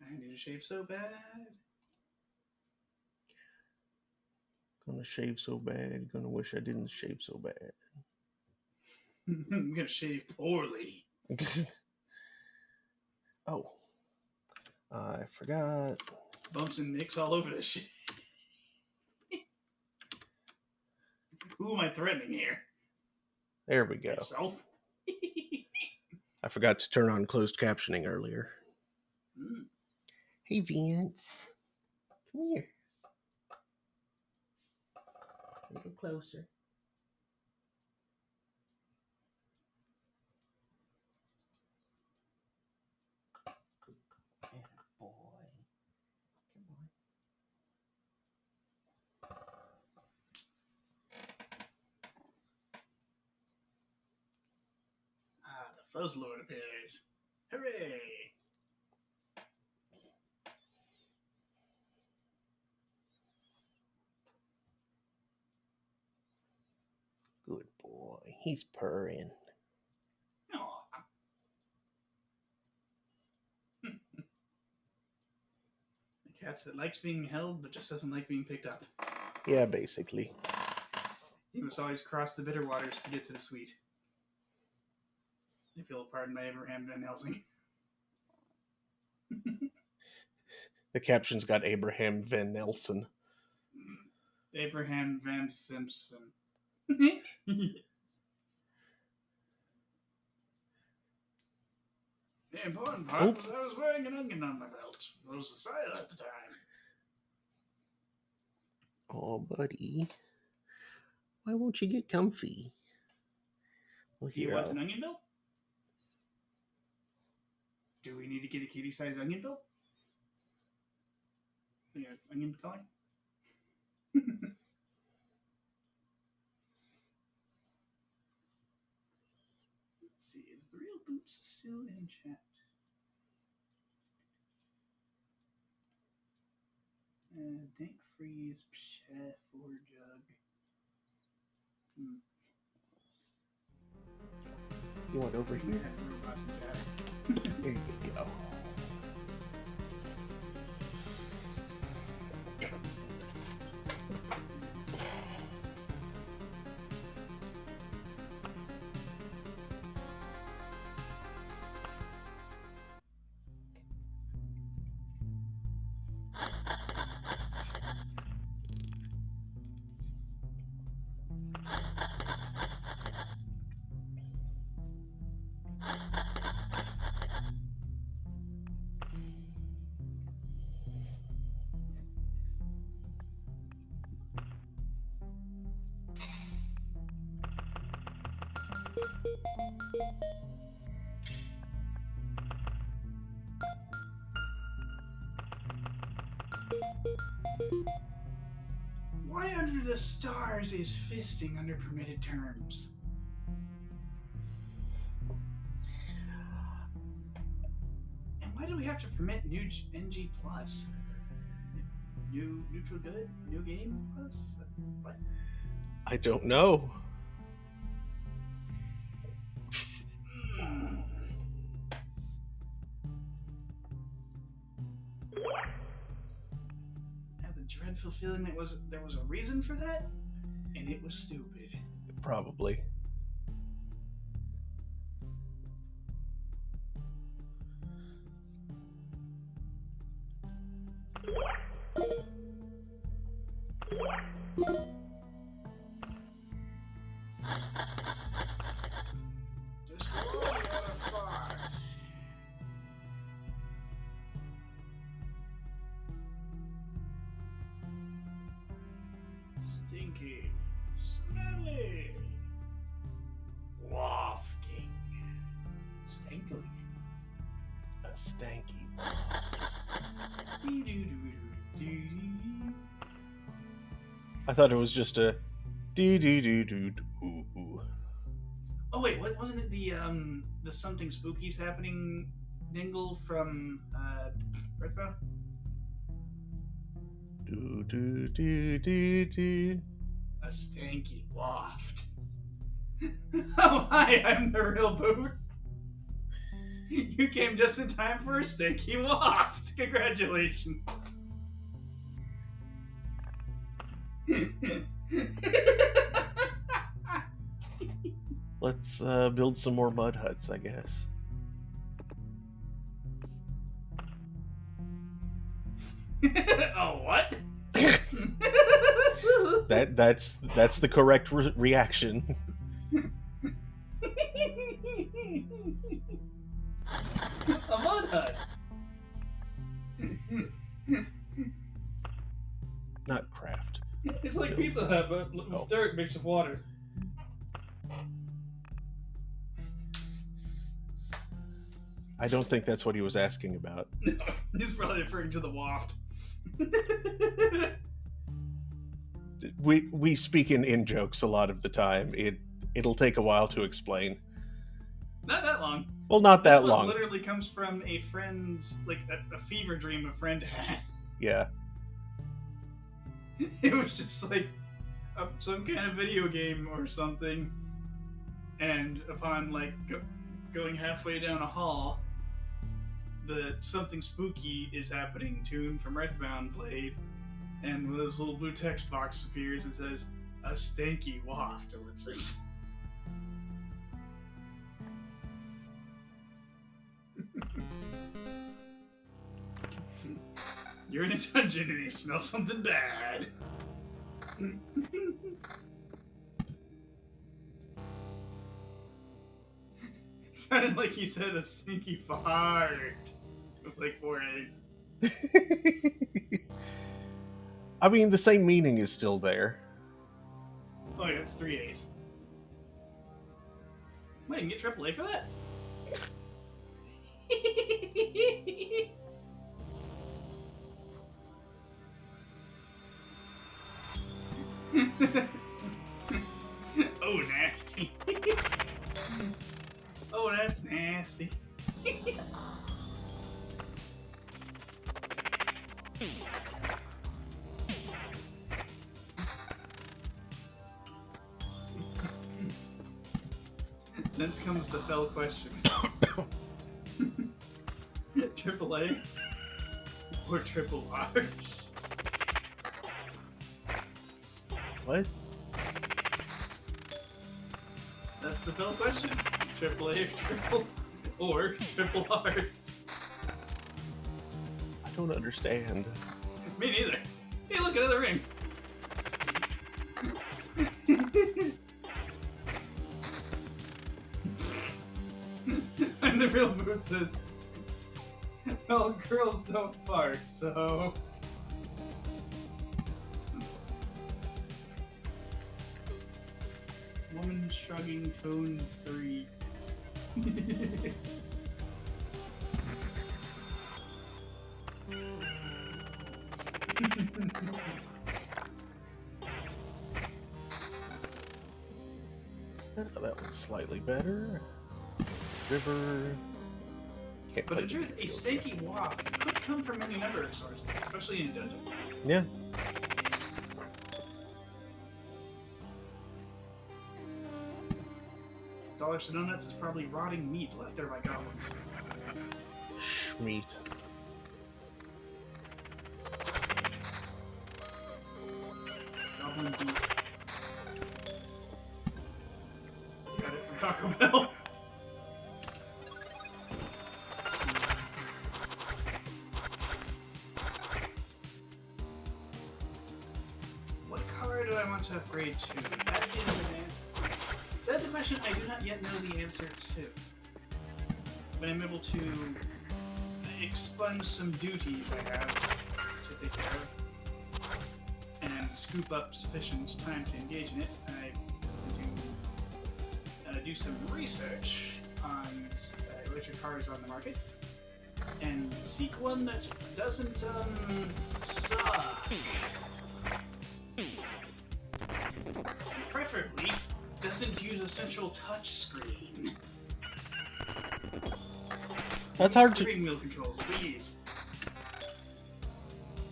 I need to shave so bad. Gonna shave so bad. Gonna wish I didn't shave so bad. I'm gonna shave poorly. Oh, I forgot. Bumps and nicks all over this shit. Who am I threatening here? There we go. Myself? I forgot to turn on closed captioning earlier. Mm. Hey, Vince. Come here. A little closer. Yeah, boy. Come on. The Fuzz Lord appears. Hooray! Good boy. He's purring. Aww. The cat that likes being held but just doesn't like being picked up. Yeah, basically. He must always cross the bitter waters to get to the sweet. If you'll pardon my Abraham Van Helsing. The caption's got Abraham Van Nelson. Abraham Van Simpson. The important part was I was wearing an onion on my belt. It was the style at the time. Oh, buddy. Why won't you get comfy? Well, Do you want an onion belt? Do we need to get a kitty-sized onion belt? Yeah, onion color? Let's see, is the real Boots still in chat? Dank Freeze, Chef or Jug. You want over here? Robots in chat. There you go. Why under the stars is fisting under permitted terms? And why do we have to permit new NG plus? New neutral good? New game plus? What? I don't know. I have the dreadful feeling that there was a reason for that, and it was stupid. Probably. Just go on the other fart. Stinky. Smelly. Wafting. Stankly. A stanky. I thought it was just a doo-doo-doo-doo-doo. Oh wait, what wasn't it the something spooky's happening dingle from Earthbound? Do-do-do-do-do. A stanky waft. Oh hi, I'm the real boot. You came just in time for a stinky waft. Congratulations. Let's build some more mud huts, I guess. Oh, what? That's the correct reaction. A mud hut. Not craft. It's like Pizza Hut, but with dirt mixed with water. I don't think that's what he was asking about. No, he's probably referring to the waft. We speak in jokes a lot of the time. It'll take a while to explain. Not that long. Well, not that This one long. literally comes from a friend's, like, a fever dream a friend had. Yeah. It was just like some kind of video game or something, and upon like going halfway down a hall, the "Something Spooky is Happening" tune from Earthbound played, and one of those little blue text box appears and says, "A stanky waft," ellipsis. You're in a dungeon and you smell something bad. Sounded like he said a stinky fart with like 4 A's. I mean, the same meaning is still there. Oh yeah, it's 3 A's. Wait, you can get AAA for that? Oh, nasty. Oh, that's nasty. Then comes the fell question. AAA or triple R's? What? That's the fell question. AAA or triple R's? I don't understand. Me neither. Hey, look, another ring. And the real mood says, well, girls don't fart, so... Woman shrugging tone 3. That one's slightly better. River. Can't But play in truth, a details stanky waft could come from any number of sources, especially in a dungeon. yet. Yeah. Dollars to Donuts is probably rotting meat left there by goblins. Schmeat. Goblin beef. Got it from Taco Bell. What color do I want to upgrade to? That's a question I do not yet know the answer to. But I'm able to expunge some duties I have to take care of and scoop up sufficient time to engage in it. I do some research on which cards on the market and seek one that doesn't suck. Preferably doesn't use a central touch screen. That's hard to. Steering wheel controls, please.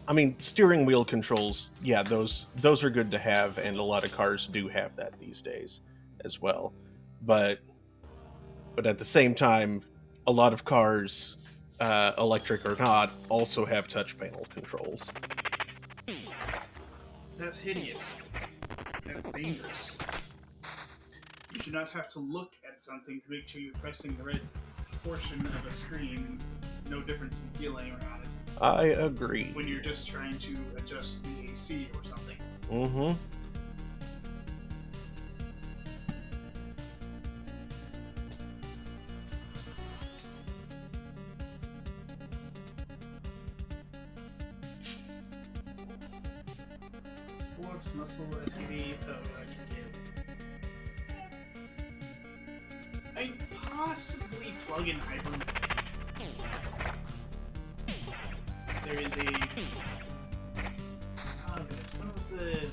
I mean, steering wheel controls. Yeah, those are good to have, and a lot of cars do have that these days, as well. But at the same time, a lot of cars, electric or not, also have touch panel controls. That's hideous. That's dangerous. You should not have to look at something to make sure you're pressing the right portion of a screen. No difference in feeling around it. I agree. When you're just trying to adjust the AC or something. Mm-hmm. Sports, muscle, SUV, electric vehicle. I mean, possibly plug-in hybrid. There is a... Oh, goodness. When was the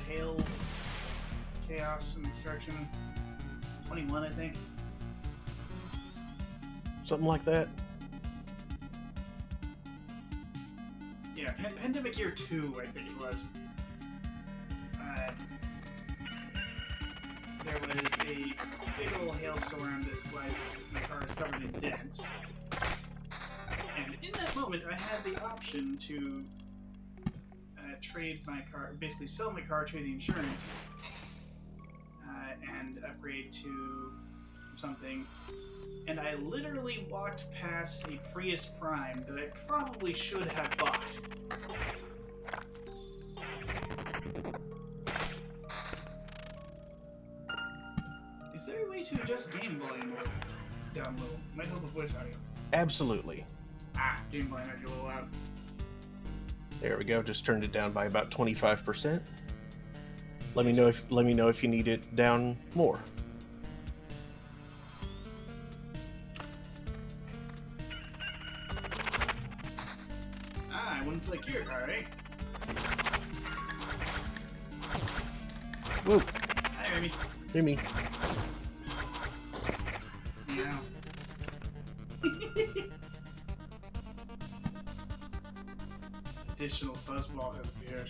Hail Chaos and Destruction? 21, I think. Something like that. Yeah, Pandemic Year 2, I think it was. There was a big old hailstorm that's why my car is covered in dents. And in that moment, I had the option to trade my car, basically sell my car, trade the insurance, and upgrade to something. And I literally walked past a Prius Prime that I probably should have bought. Is there a way to adjust game volume down low? Might help with voice audio. Absolutely. Game volume might be a little loud. There we go. Just turned it down by about 25%. Let me know if you need it down more. I wouldn't like your car, eh? Whoa. Hi, Remy. Remy. Meow. Additional fuzzball has appeared.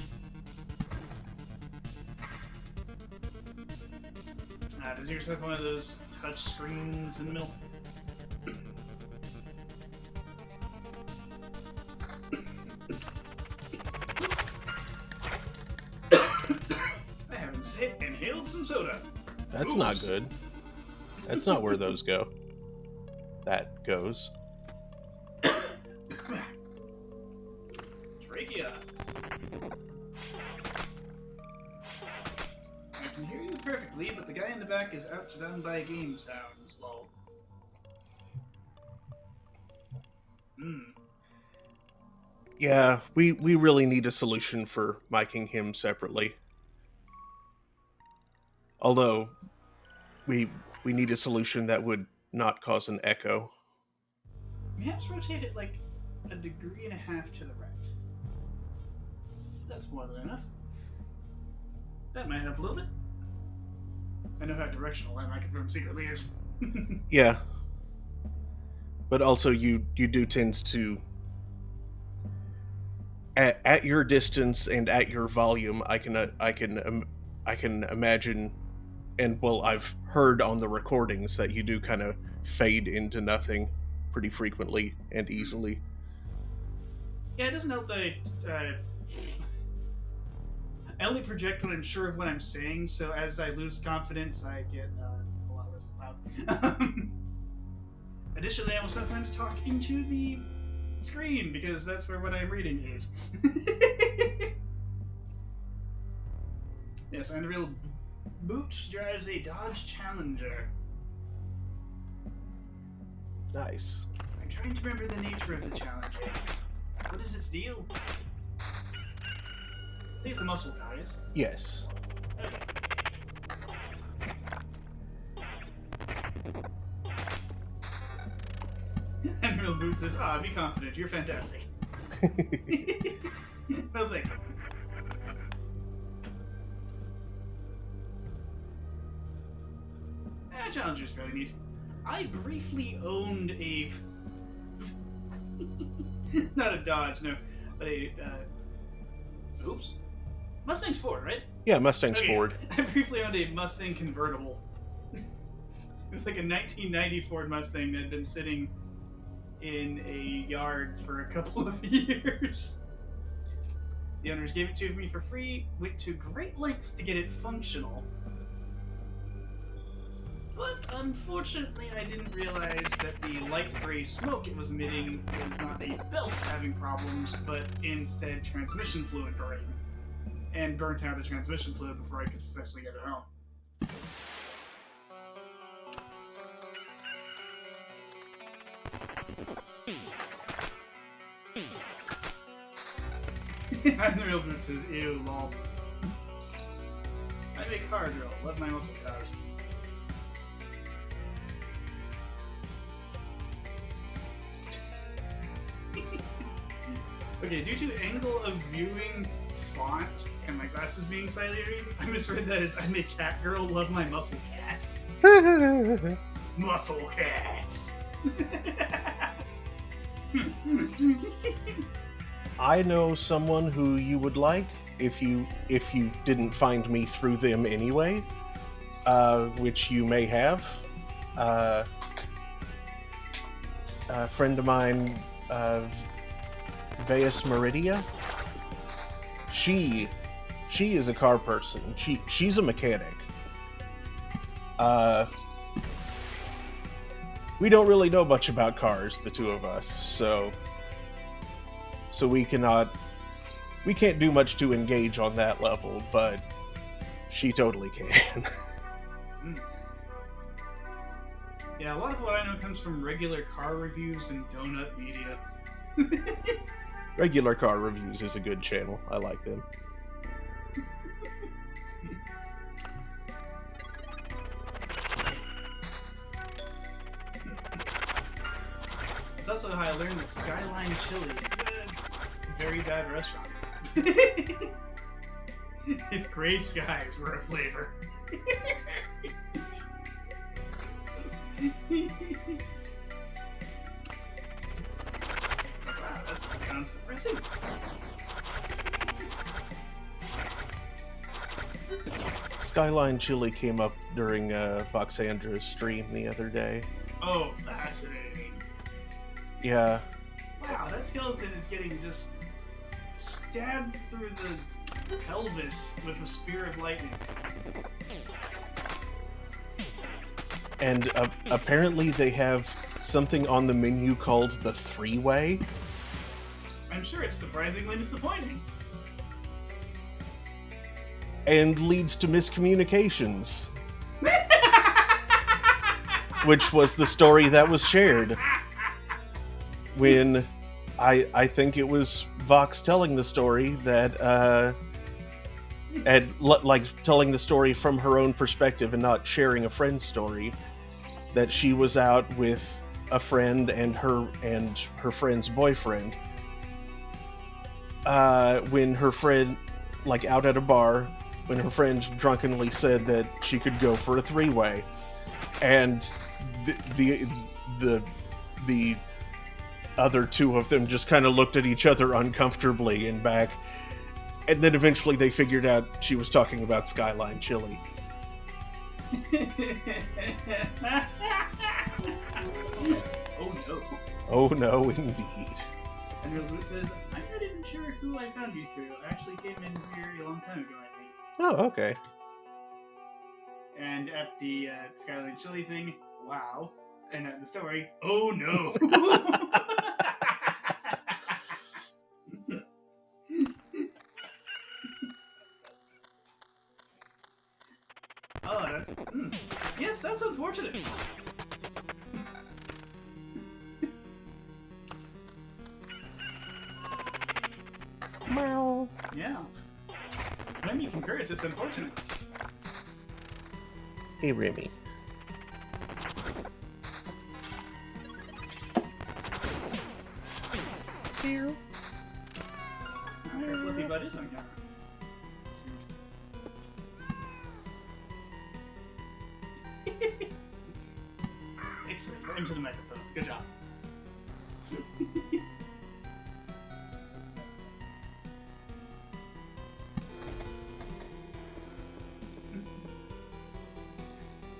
Does yours have one of those touch screens in the middle? I haven't inhaled some soda. That's Oops. not good. That's not where those go. That goes. Trachea. I can hear you perfectly, but the guy in the back is outdone by game sounds. Lol. Yeah, we really need a solution for miking him separately. Although, we need a solution that would not cause an echo. Perhaps rotate it like 1.5 degrees to the right. That's more than enough. That might help a little bit. I know how directional that microphone secretly is. Yeah. But also you do tend to at your distance and at your volume, I can imagine, and well, I've heard on the recordings that you do kind of fade into nothing pretty frequently and easily. Yeah, it doesn't help that I only project when I'm sure of what I'm saying, so as I lose confidence, I get a lot less loud. Additionally, I will sometimes talk into the screen, because that's where what I'm reading is. Yes, Unreal Boot drives a Dodge Challenger. Nice. I'm trying to remember the nature of the Challenger. What is its deal? I think it's a muscle car, yes? Yes. Okay. Unreal Boot says, be confident, you're fantastic. No thank you. Challenger's fairly neat. I briefly owned a... not a Dodge, no. But a, oops. Mustang's Ford, right? Yeah, Mustang's Ford. I briefly owned a Mustang convertible. It was like a 1990 Ford Mustang that had been sitting in a yard for a couple of years. The owners gave it to me for free, went to great lengths to get it functional. But unfortunately, I didn't realize that the light gray smoke it was emitting was not a belt having problems, but instead transmission fluid burning. And burnt out the transmission fluid before I could successfully get it home. And the real dude says, ew, lol. I make car drill, love my muscle cars. Okay, due to angle of viewing font and my glasses being slightly read, I misread that as I make cat girl, love my muscle cats. Muscle cats. I know someone who you would like if you didn't find me through them anyway, which you may have. A friend of mine, Veus Meridia. She is a car person. She's a mechanic. We don't really know much about cars, the two of us, so we can't do much to engage on that level, but she totally can. Yeah, a lot of what I know comes from regular car reviews and donut media. Regular Car Reviews is a good channel. I like them. It's also how I learned that Skyline Chili is a very bad restaurant. If gray skies were a flavor. Wow, that sounds depressing. Skyline Chili came up during Voxandra's stream the other day. Oh, fascinating. Yeah. Wow, that skeleton is getting just stabbed through the pelvis with a spear of lightning. And apparently they have something on the menu called the three-way. I'm sure it's surprisingly disappointing. And leads to miscommunications. Which was the story that was shared. When I think it was Vox telling the story that telling the story from her own perspective and not sharing a friend's story, that she was out with a friend and her friend's boyfriend, when her friend, like out at a bar, when her friend drunkenly said that she could go for a three-way, and the other two of them just kind of looked at each other uncomfortably and back. And then eventually they figured out she was talking about Skyline Chili. Oh no. Oh no, indeed. And Real says, I'm not even sure who I found you through. I actually came in here a long time ago, I think. Oh, okay. And at the Skyline Chili thing, wow. And at the story, oh no. Oh, yes, that's unfortunate. Meow. Yeah. Remy concurs, it's unfortunate. Hey, Remy. Here. Our fluffy butt is on camera. Excellent. Right into the microphone. Good job.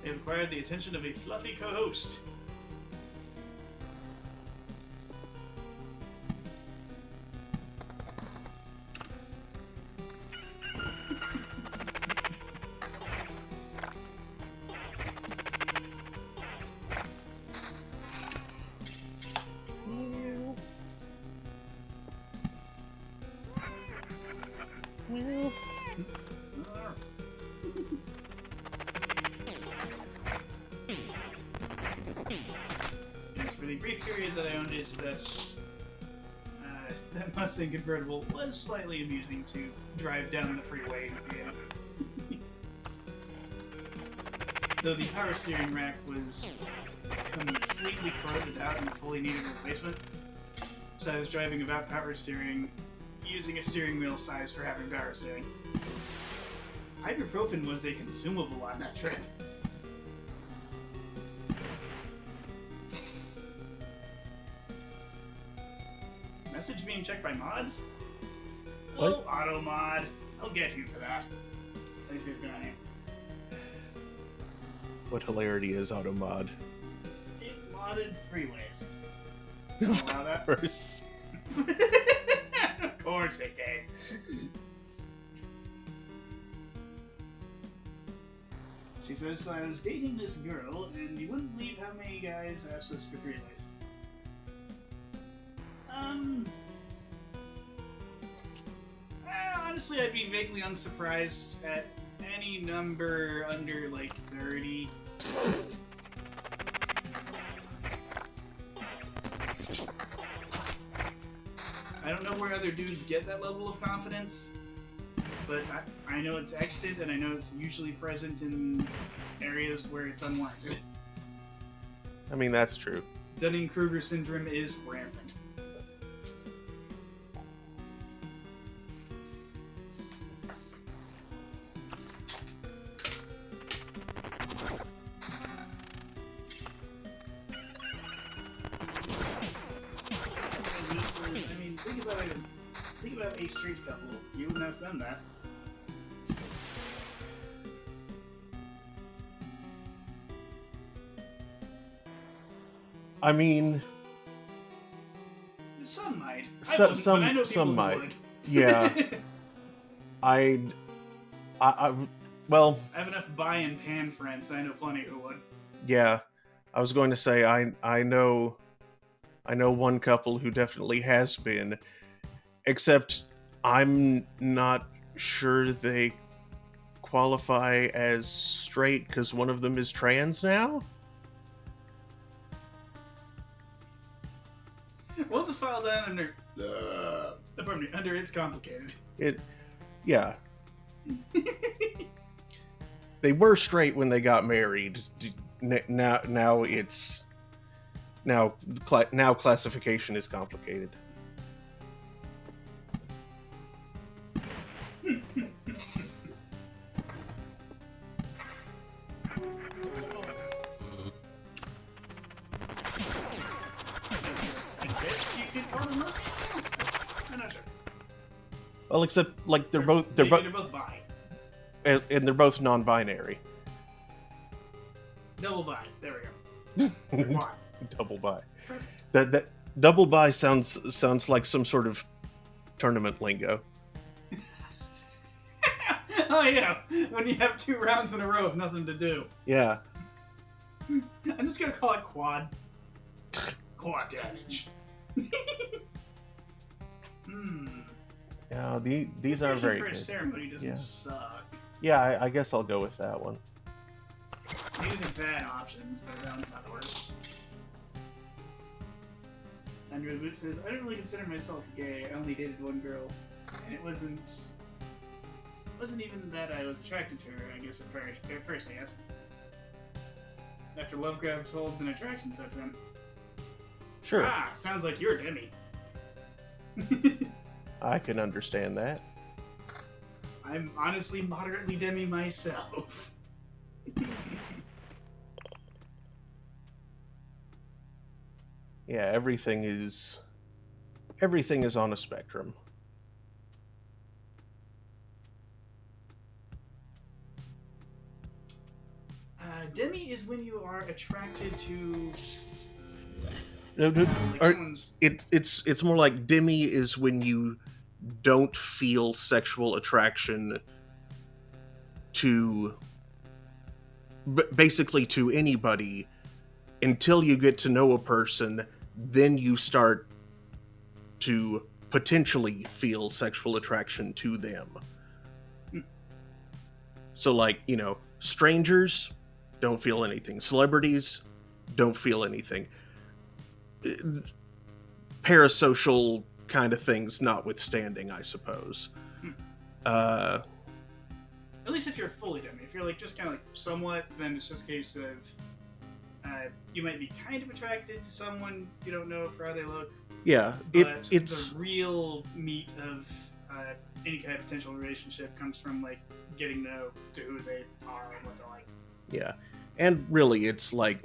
We have a required the attention of a fluffy co-host. For the brief period that I owned it, that Mustang convertible was slightly amusing to drive down the freeway in. Though the power steering rack was completely corroded out and fully needed replacement, so I was driving about power steering, using a steering wheel size for having power steering. Ibuprofen was a consumable on that trip. Message being checked by mods? Hello, Auto Mod. I'll get you for that. Thanks for going here. What hilarity is Automod? It modded 3 ways. Don't allow that. Of course. Of course it did. She says, so I was dating this girl, and you wouldn't believe how many guys asked us for 3 ways. Honestly, I'd be vaguely unsurprised at any number under, like, 30. I don't know where other dudes get that level of confidence, but I know it's extant, and I know it's usually present in areas where it's unwarranted. I mean, that's true. Dunning-Kruger syndrome is rampant. Think about a straight couple. You wouldn't ask them that. I mean, some might. Some but I know people might. Who would. Yeah. Well, I have enough buy and pan friends. I know plenty who would. Yeah, I was going to say I know one couple who definitely has been, except I'm not sure they qualify as straight because one of them is trans now. We'll just file that under. Pardon me, under It's Complicated. Yeah. They were straight when they got married. Now it's now classification is complicated. Well, except like they're both bi. And they're both non-binary. Double bi. There we go. Double bi. Perfect. That double bi sounds like some sort of tournament lingo. Oh yeah, when you have 2 rounds in a row of nothing to do. Yeah. I'm just gonna call it quad. Quad damage. Yeah, these are very good. Ceremony doesn't suck. Yeah, I guess I'll go with that one. These are bad options, but that one's not the worst. Andrew Boot says, I don't really consider myself gay. I only dated one girl, and it wasn't even that I was attracted to her. I guess at first, I guess. After love grabs hold, then attraction sets in. Sure. Ah, sounds like you're Demi. I can understand that. I'm honestly moderately Demi myself. Yeah, everything is on a spectrum. Demi is when you are attracted to No, no, like are- someone's. it's more like demi is when you don't feel sexual attraction to basically to anybody until you get to know a person, then you start to potentially feel sexual attraction to them. So like, strangers don't feel anything. Celebrities don't feel anything. Parasocial kind of things notwithstanding, I suppose. At least if you're fully Demi. If you're like just kind of like somewhat, then it's just a case of you might be kind of attracted to someone you don't know for how they look. Yeah, But it's the real meat of any kind of potential relationship comes from like getting to know to who they are and what they're like. yeah, and really, it's like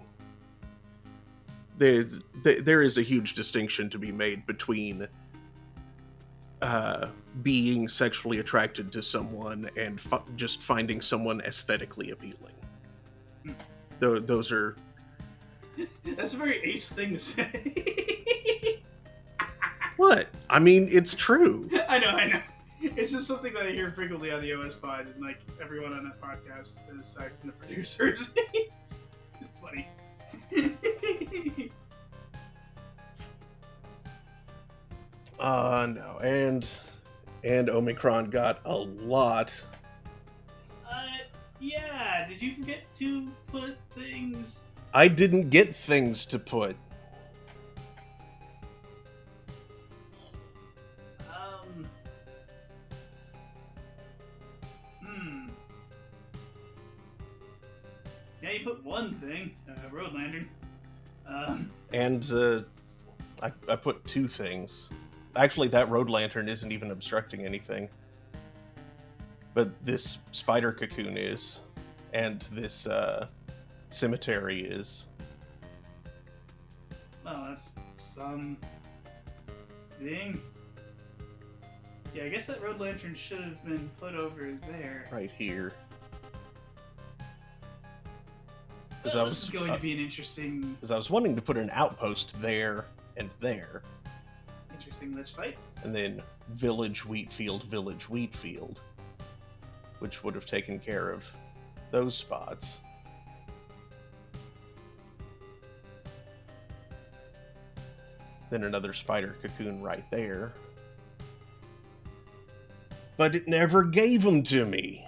there is a huge distinction to be made between being sexually attracted to someone and just finding someone aesthetically appealing. Those are. That's a very Ace thing to say. What? I mean, it's true. I know. It's just something that I hear frequently on the OS pod, and like everyone on that podcast, aside from the producers, it's funny. No, and Omicron got a lot. Yeah. Did you forget to put things? I didn't get things to put. Yeah, you put one thing, Road Lantern. And I put two things. Actually, that road lantern isn't even obstructing anything. But this spider cocoon is. And this cemetery is. Well, that's some thing. Yeah, I guess that road lantern should have been put over there. Right here. Well, this is going to be an interesting... Because I was wanting to put an outpost there and there. Interesting, let's fight. And then village Wheatfield, which would have taken care of those spots. Then another spider cocoon right there. But it never gave them to me.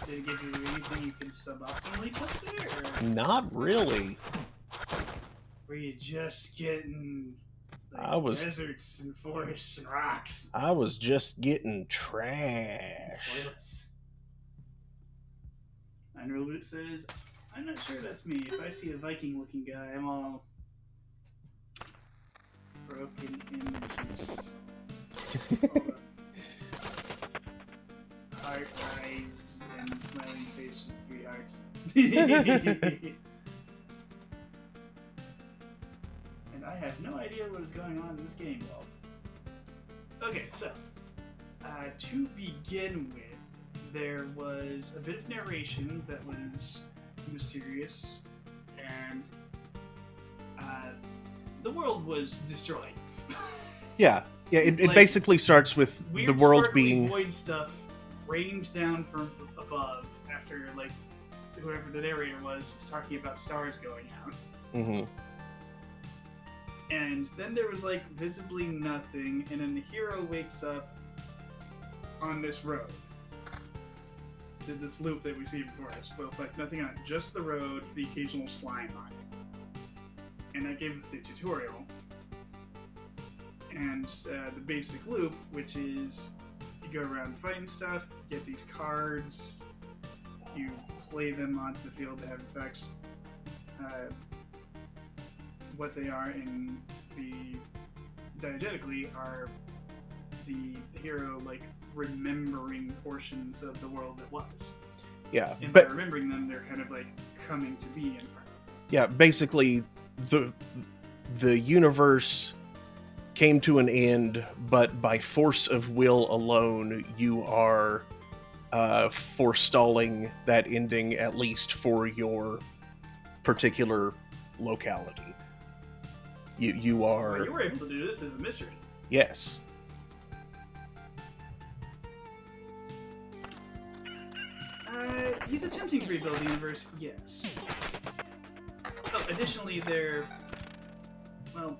Did it give you anything you can suboptimally put there? Or Not really. were you just getting like, I was- deserts and forests and rocks? I was just getting trash. Toilets. Unreal Boot says, I'm not sure that's me. If I see a Viking-looking guy, I'm all broken images. Heart eyes and smiling face with 3 hearts. And I have no idea what is going on in this game, though. Okay, so to begin with, there was a bit of narration that was mysterious, and the world was destroyed. Yeah, it Like, basically starts with Weird the world sparkly being... void stuff rained down from above after, like, whoever the narrator was talking about stars going out. Mhm. And then there was, like, visibly nothing, and then the hero wakes up on this road. This loop that we see before us, with, like, nothing on it. Just the road, the occasional slime on it. And that gave us the tutorial. And the basic loop, which is you go around fighting stuff, get these cards, you play them onto the field to have effects. What they are in the diegetically are the hero like remembering portions of the world that was. Yeah, And but by remembering them, they're kind of like coming to be in front of. yeah, basically the universe came to an end, but by force of will alone, you are forestalling that ending, at least for your particular locality. You Well, are... you were able to do this as a mystery. Yes. He's attempting to rebuild the universe, yes. Oh, additionally, well,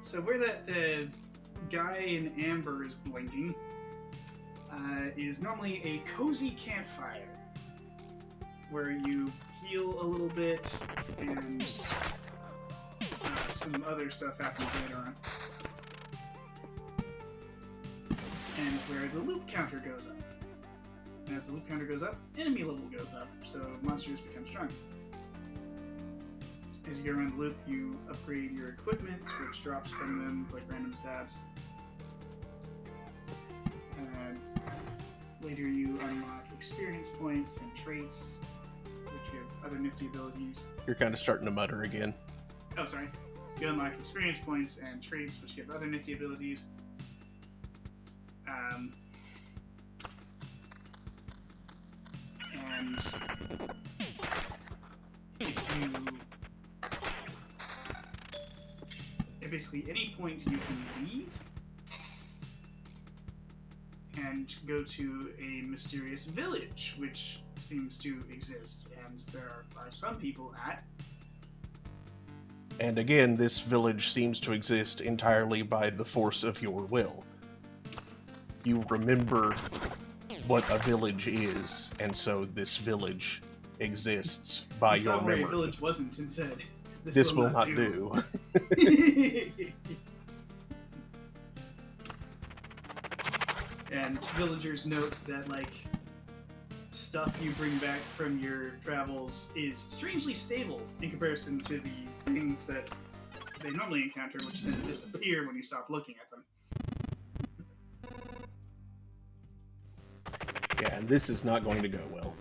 so where that guy in amber is blinking is normally a cozy campfire where you heal a little bit and some other stuff happens later on. And where the loop counter goes up. And as the loop counter goes up, enemy level goes up, so monsters become stronger. As you go around the loop, you upgrade your equipment, which drops from them with like random stats. Later you unlock experience points and traits, which give other nifty abilities. You're kind of starting to mutter again. Oh, sorry. You unlock experience points and traits, which give other nifty abilities. And if you... At basically any point you can leave and go to a mysterious village, which seems to exist, and there are some people at. And again, this village seems to exist entirely by the force of your will. You remember what a village is, and so this village exists by your memory. A village wasn't and said, this will not do. And villagers note that, like, stuff you bring back from your travels is strangely stable in comparison to the things that they normally encounter, which tend to disappear when you stop looking at them. Yeah, and this is not going to go well.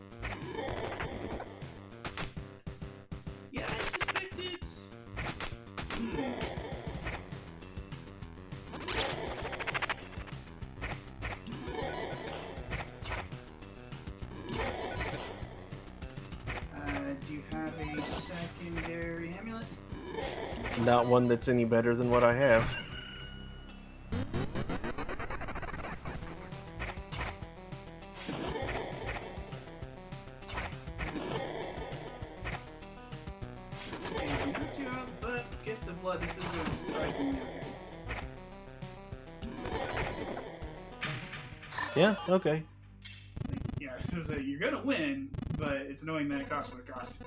Yeah, I suspect it's... Do you have a secondary amulet? Not one that's any better than what I have. Not too out, but Gift of Blood, this is going surprisingly okay. Yeah, okay. Yeah, I was like, you're gonna win, but it's annoying that it costs what it costs.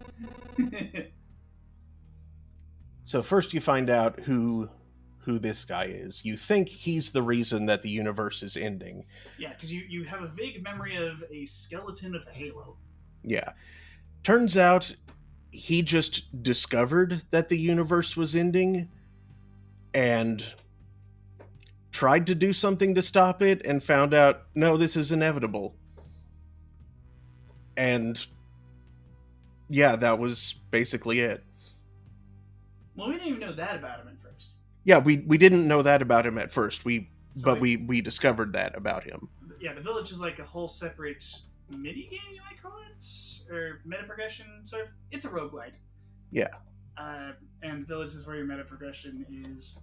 So first you find out who this guy is. You think he's the reason that the universe is ending. Yeah, because you have a vague memory of a skeleton of Halo. Yeah. Turns out he just discovered that the universe was ending and tried to do something to stop it and found out, no, this is inevitable. And yeah, that was basically it. Well, we didn't even know that about him at first. Yeah, we didn't know that about him at first. We discovered that about him. Yeah, the village is like a whole separate mini game, you might call it, or meta progression sort of. It's a roguelite. Yeah. And the village is where your meta progression is.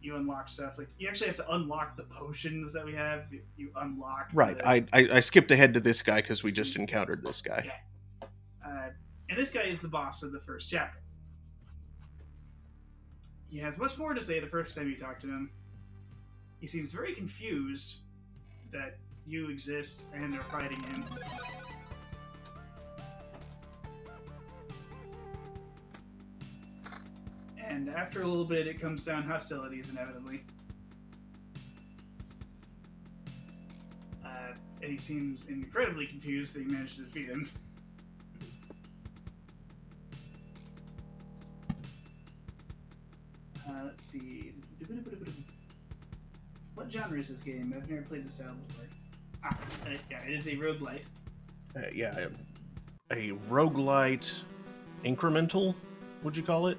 You unlock stuff like you actually have to unlock the potions that we have. You unlock. Right. I skipped ahead to this guy because we just encountered this guy. Yeah. And this guy is the boss of the first chapter. He has much more to say the first time you talk to him. He seems very confused that you exist and are fighting him. And after a little bit, it comes down hostilities, inevitably. And he seems incredibly confused that you managed to defeat him. Let's see. What genre is this game? I've never played this style before. Yeah, it is a roguelite. Yeah, a roguelite incremental, would you call it?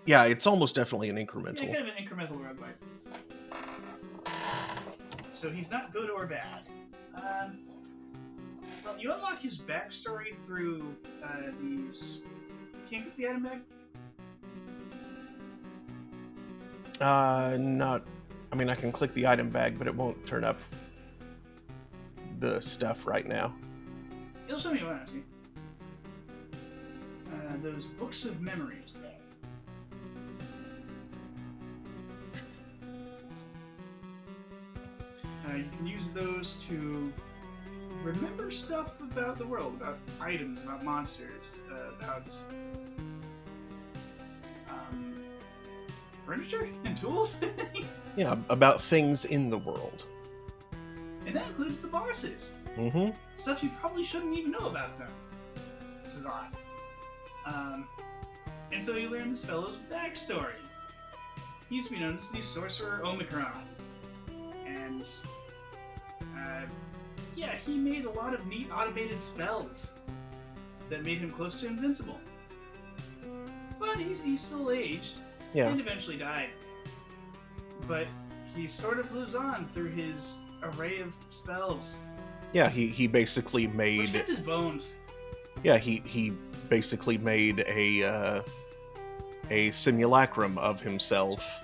Yeah, it's almost definitely an incremental. Yeah, kind of an incremental roguelite. So he's not good or bad. Well, you unlock his backstory through these. Can't get the item bag? Not. I mean, I can click the item bag, but it won't turn up the stuff right now. It'll show me what I see. Those books of memories there. You can use those to remember stuff about the world, about items, about monsters, about furniture and tools. Yeah, about things in the world. And that includes the bosses. Mm-hmm. Stuff you probably shouldn't even know about them. Which is odd. And so you learn this fellow's backstory. He used to be known as the Sorcerer Omicron. And, yeah, he made a lot of neat automated spells that made him close to invincible. But he's still aged. Yeah. And eventually died. But he sort of lives on through his array of spells. Yeah, he basically Which made... kept his bones. Yeah, he basically made a simulacrum of himself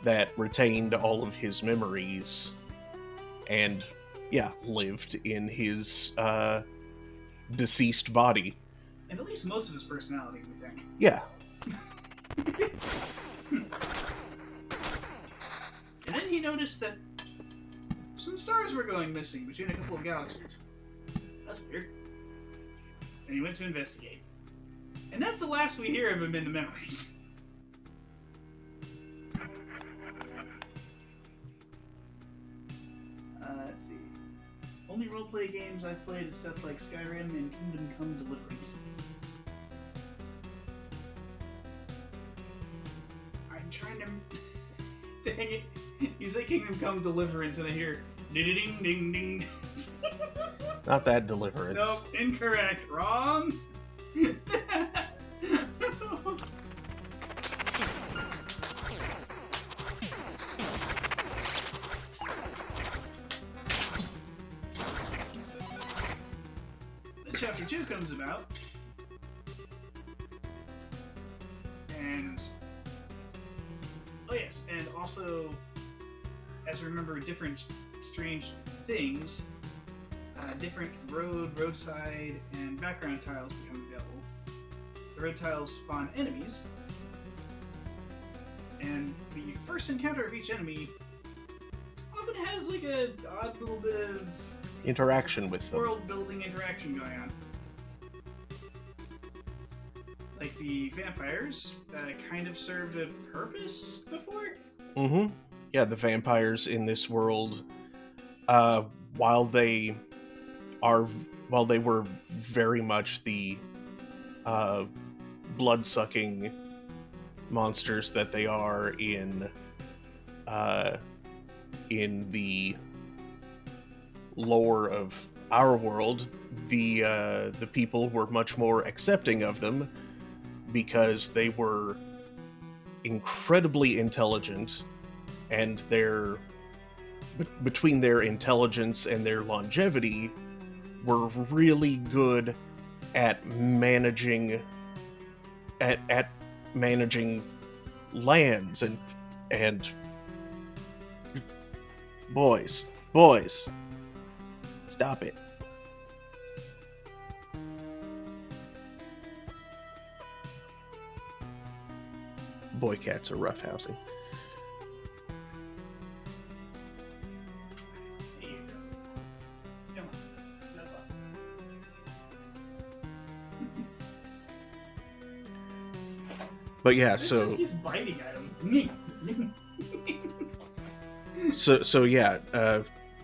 that retained all of his memories and, yeah, lived in his deceased body. And at least most of his personality, we think. Yeah. And then he noticed that some stars were going missing between a couple of galaxies. That's weird. And he went to investigate. And that's the last we hear of him in the memories. Let's see. Only roleplay games I've played is stuff like Skyrim and Kingdom Come Deliverance. I'm trying to... Dang it. You say Kingdom Come Deliverance and I hear ding ding ding. Not that Deliverance. Nope, incorrect. Wrong. Then Chapter 2 comes about. And... Oh yes, and also, as we remember, different strange things, different roadside, and background tiles become available. The road tiles spawn enemies, and the first encounter of each enemy often has like a odd little bit of Interaction with them. world-building interaction going on. Like the vampires kind of served a purpose before? Mm-hmm. Yeah, the vampires in this world, while they were very much the blood-sucking monsters that they are in the lore of our world, the people were much more accepting of them because they were incredibly intelligent, and between their intelligence and their longevity were really good at managing lands and boys, stop it. Boy cats are roughhousing. Come on. No thoughts. But yeah, It's so just he's biting at him. so yeah,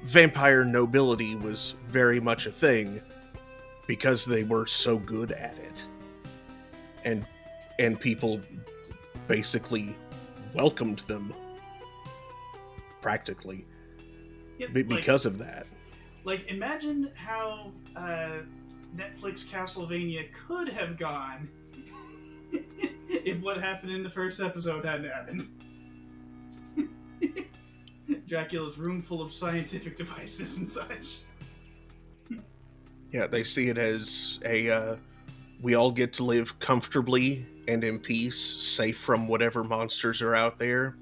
vampire nobility was very much a thing because they were so good at it, and people basically welcomed them practically Yeah, because of that. Like, imagine how Netflix Castlevania could have gone if what happened in the first episode hadn't happened. Dracula's room full of scientific devices and such. Yeah, they see it as we all get to live comfortably and in peace, safe from whatever monsters are out there.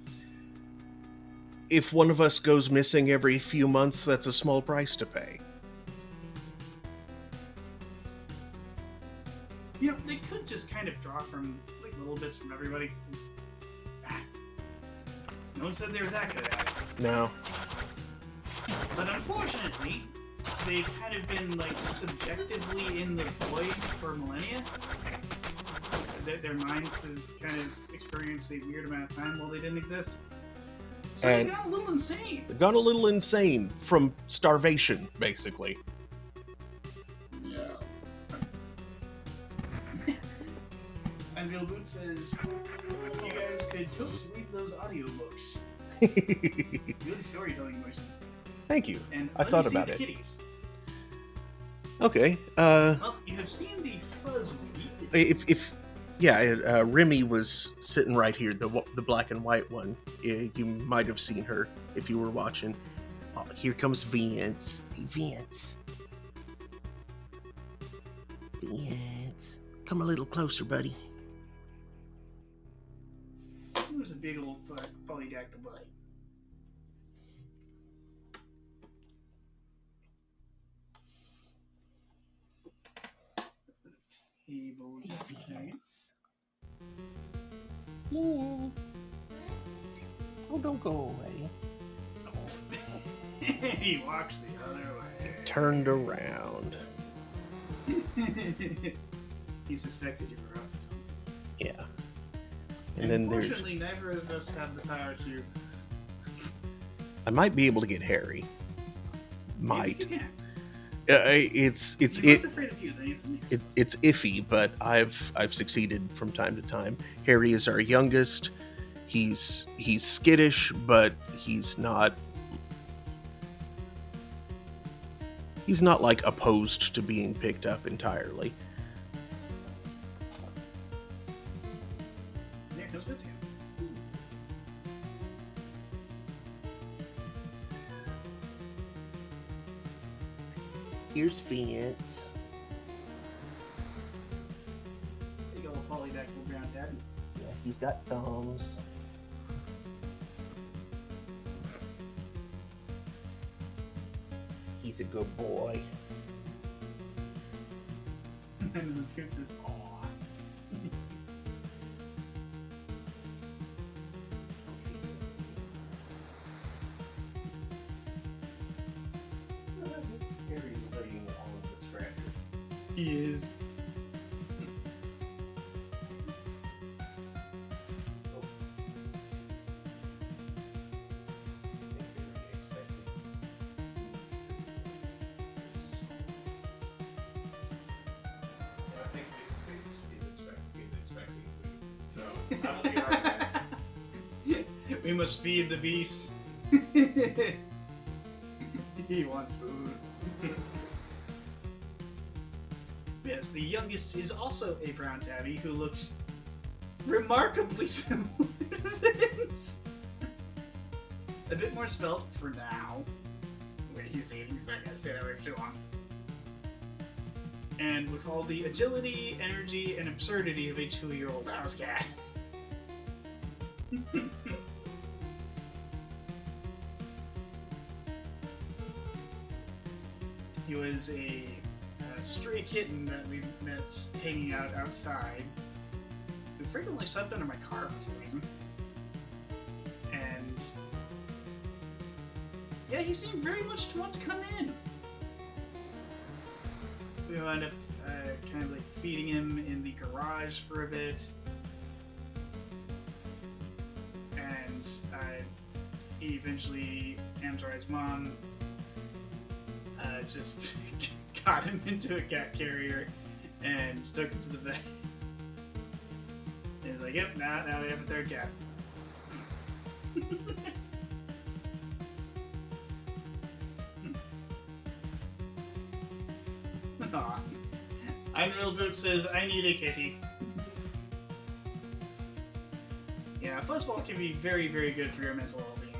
If one of us goes missing every few months, that's a small price to pay. You know, they could just kind of draw from, like, little bits from everybody. No one said they were that good at it. No. But unfortunately, they've kind of been, like, subjectively in the void for millennia. Their minds have kind of experienced a weird amount of time while they didn't exist. So And they got a little insane. they've gone a little insane from starvation, basically. Yeah. Unreal Boot says, you guys could totally read those audiobooks. Good storytelling voices. Thank you. And I thought about the it. Kitties. Okay. Well, you have seen the Fuzzweed. Remy was sitting right here, the black and white one. You might have seen her if you were watching. Oh, here comes Vince. Vince. Vince. Come a little closer, buddy. It was a big old polydactyl bite. Vince. Vince. Oh, don't go away. He walks the other way. Turned around. He suspected you were up to something. Yeah. And then there's... Unfortunately, neither of us have the power to... I might be able to get Harry. Might. Yeah. It's afraid of you, then it's iffy, but I've succeeded from time to time. Harry is our youngest. He's skittish, but he's not like opposed to being picked up entirely. There goes Bitsy. Here's Vince. Big old polydactyl brown daddy. Yeah, he's got thumbs. He's a good boy. And then the Coots is aw. Harry's laying on the scratcher. He is. We must feed the beast. He wants food. Yes, the youngest is also a brown tabby who looks remarkably similar to Vince. A bit more svelte for now. Wait, he was eating, so I gotta stay that way for too long. And with all the agility, energy, and absurdity of a 2-year-old house cat. He was a stray kitten that we met hanging out outside, who frequently slept under my car for some reason. And yeah, he seemed very much to want to come in. We wound up kind of like feeding him in the garage for a bit. And he eventually, Amzarai's mom, just got him into a cat carrier and took him to the vet. And he's like, yep, now we have a third cat. Aw. Unreal Boot says, I need a kitty. Yeah, fuzzball can be very, very good for your mental well-being.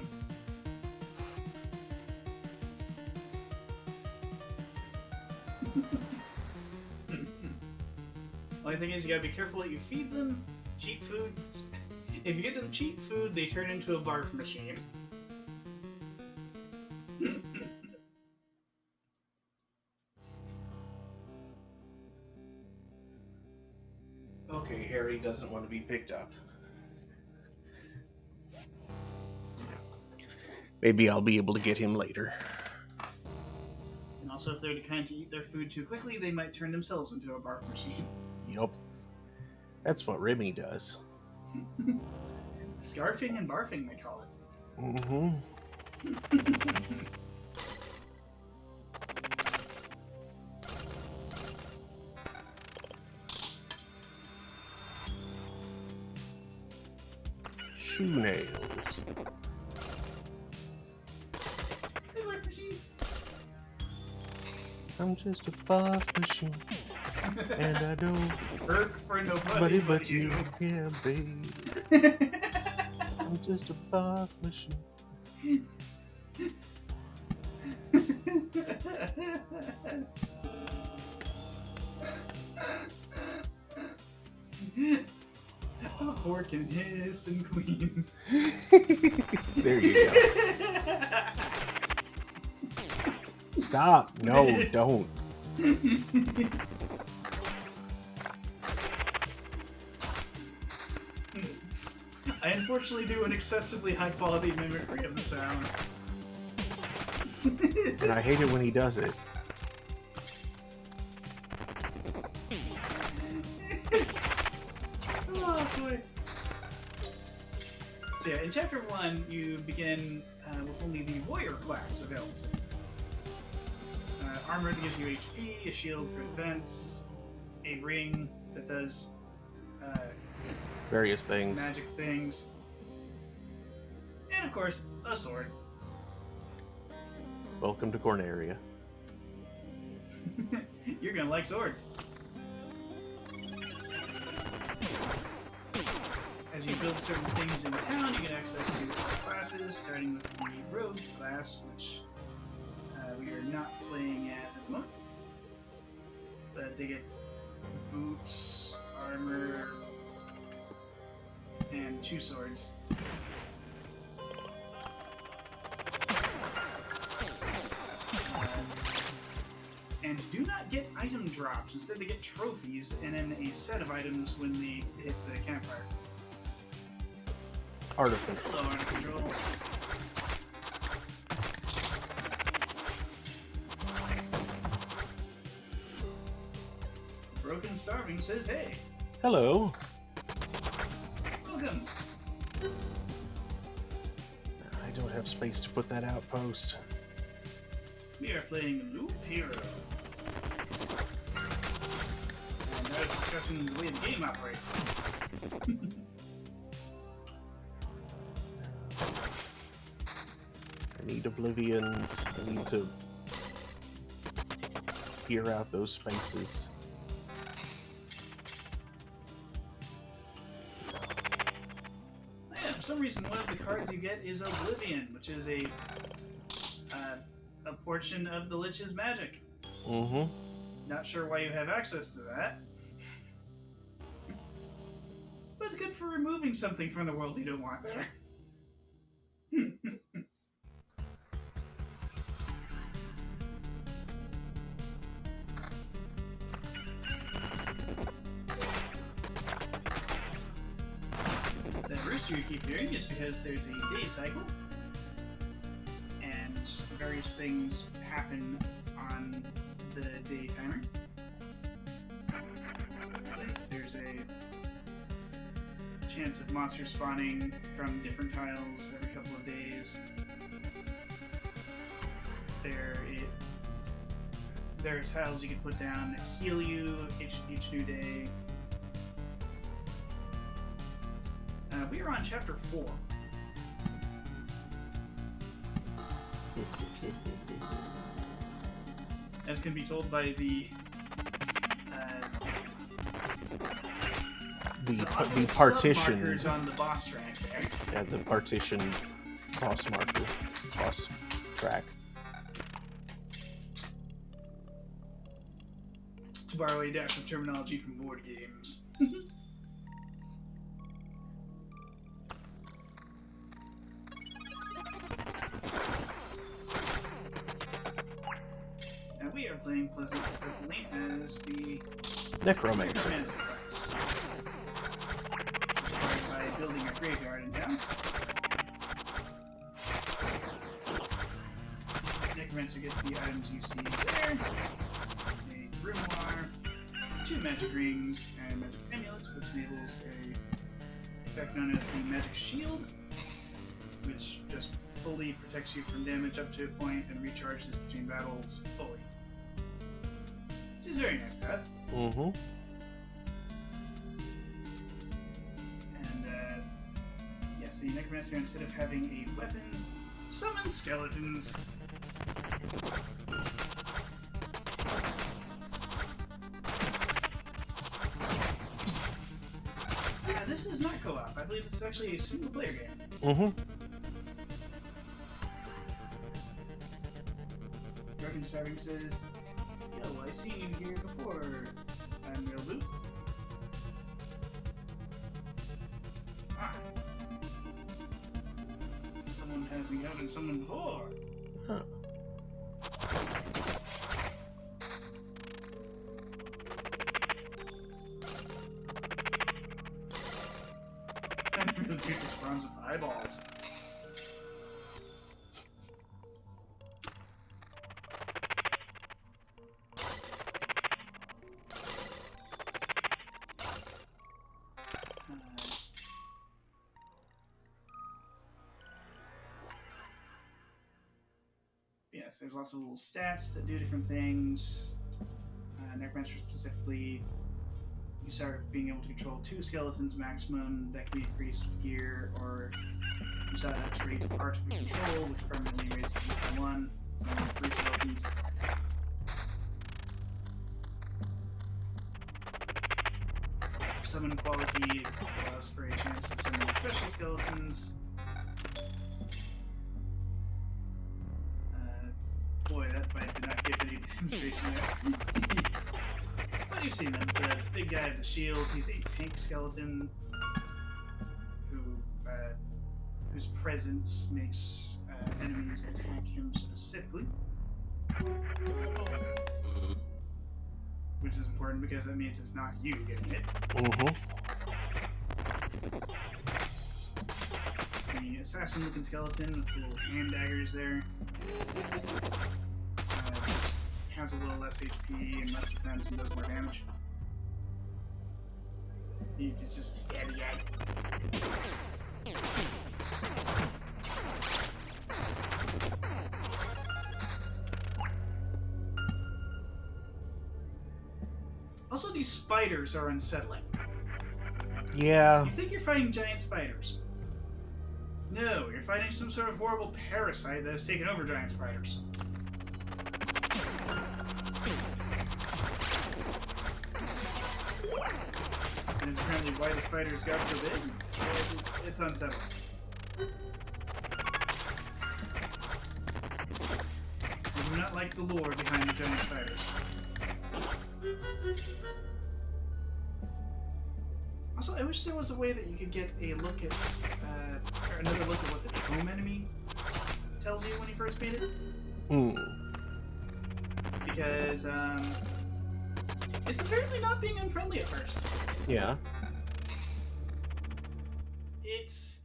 Only thing is, you gotta be careful what you feed them. Cheap food. If you get them cheap food, they turn into a barf machine. Okay, Harry doesn't want to be picked up. Maybe I'll be able to get him later. And also, if they're the kind to eat their food too quickly, they might turn themselves into a barf machine. Yup. That's what Remy does. Scarfing and barfing, they call it. Mm-hmm. Shoe nails. Hey, barf machine. I'm just a barf machine, and I don't Work for nobody but you. Yeah, babe. I'm just a barf machine. A hork and hiss and queen. There you go. Stop. No, don't. I unfortunately do an excessively high quality mimicry of the sound. And I hate it when he does it. Oh boy. So yeah, in chapter 1, you begin with only the warrior class available. Armor that gives you HP, a shield for defense, a ring that does Various things. magic things, and of course, a sword. Welcome to Corneria. You're gonna like swords. As you build certain things in the town, you get access to classes, starting with the rogue class, which we are not playing as at the moment. But they get boots, armor, and 2 swords. And do not get item drops. Instead, they get trophies and then a set of items when they hit the campfire. Art of Control. Hello, Art of Control. Broken Starving says, hey, Hello. welcome. I don't have space to put that outpost. We are playing Loop Hero. And I was discussing the way the game operates. I need oblivions. I need to clear out those spaces. Yeah, for some reason, one of the cards you get is Oblivion, which is a portion of the Lich's magic. Mm-hmm. Not sure why you have access to that. But it's good for removing something from the world you don't want there. The rooster you keep hearing is because there's a day cycle, and various things happen on the day timer. Like there's a chance of monsters spawning from different tiles every couple of days. There are tiles you can put down that heal you each new day. We are on chapter 4. As can be told by the partition markers on the boss track there. Yeah, the partition boss marker, boss track. To borrow a dash of terminology from board games. Now we are playing presently as the Necromancer. Necromancer class. Started by building a graveyard in town. Necromancer gets the items you see there. A grimoire, 2 magic rings, and magic amulets, which enables a effect known as the magic shield, which just fully protects you from damage up to a point and recharges between battles fully. Which is very nice to have. Mm-hmm. And, yes, the Necromancer, instead of having a weapon, summons skeletons. This is not co-op. I believe this is actually a single-player game. Mm-hmm. Dragon Starving says, "Yo, I seen you here before. I'm real loot." Ah. Someone has me out and someone before. Huh. I'm really good at spawns with eyeballs. Yes, there's lots of little stats that do different things. Necromancer specifically, you start being able to control 2 skeletons maximum that can be increased with gear, or you set a trait part of your control, which permanently raises it to 1. So you have 3 skeletons. Summon quality allows for a chance of summoning special skeletons. Boy, that fight did not give any demonstration there. But you've seen them. The big guy with the shield, he's a tank skeleton whose presence makes enemies attack him specifically. Which is important because that means it's not you getting hit. Mm-hmm. The assassin-looking skeleton with the little hand daggers there. Has a little less HP and less defense and does more damage. It's just a stabby guy. Also, these spiders are unsettling. Yeah. You think you're fighting giant spiders. No, you're fighting some sort of horrible parasite that has taken over giant spiders. And it's apparently why the spiders got so big. It's unsettling. I do not like the lore behind the giant spiders. Also, I wish there was a way that you could get a look at, or another look at what the tome enemy tells you when you first meet it. Because, it's apparently not being unfriendly at first. Yeah.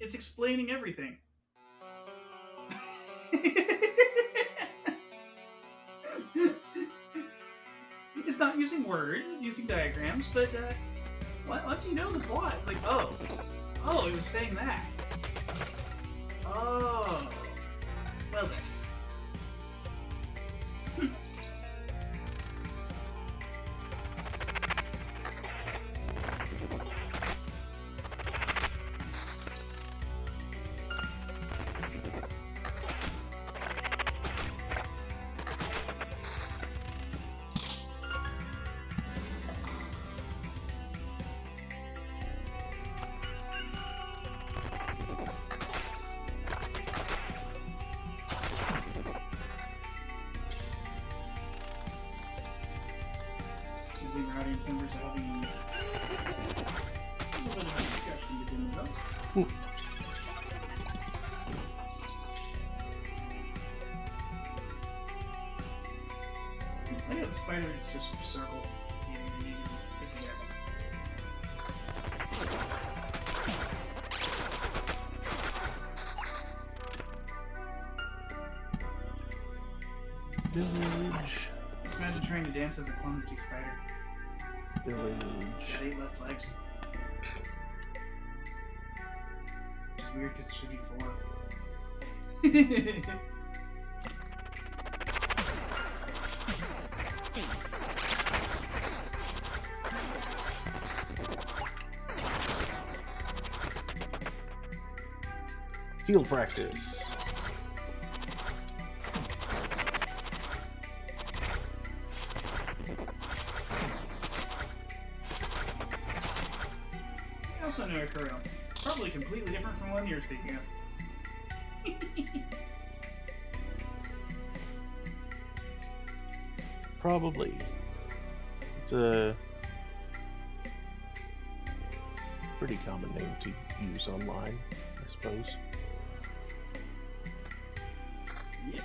It's explaining everything. It's not using words, it's using diagrams, but, once you know the plot, it's like, oh, it was saying that. Oh, well then. audience members are having a little bit of a discussion between themselves. I know the spider is just circle. You need to take a guess. Village. Imagine trying to dance as a clumsy spider. Village. Got 8 left legs. Which is weird because it should be 4. Field practice. I also know a Kuro. Probably completely different from one you're speaking of. Probably. It's a pretty common name to use online, I suppose. Yep.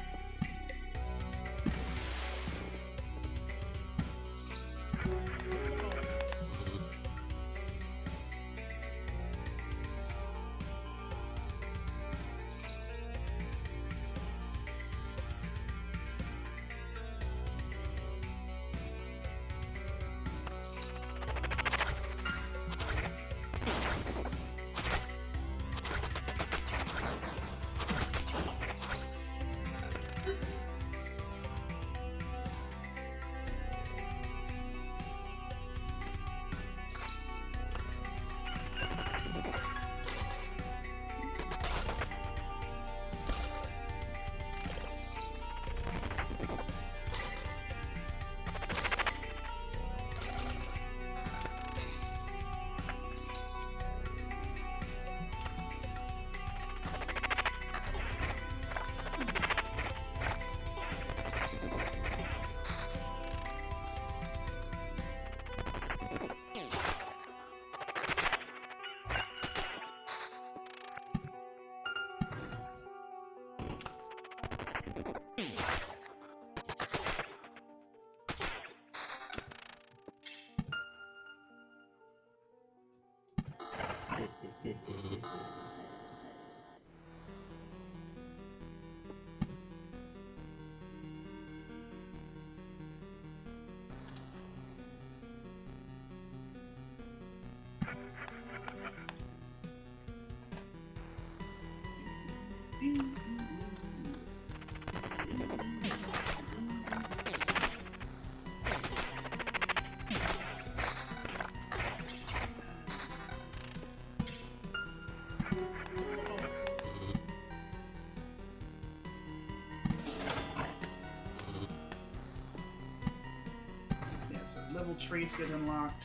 Level traits get unlocked,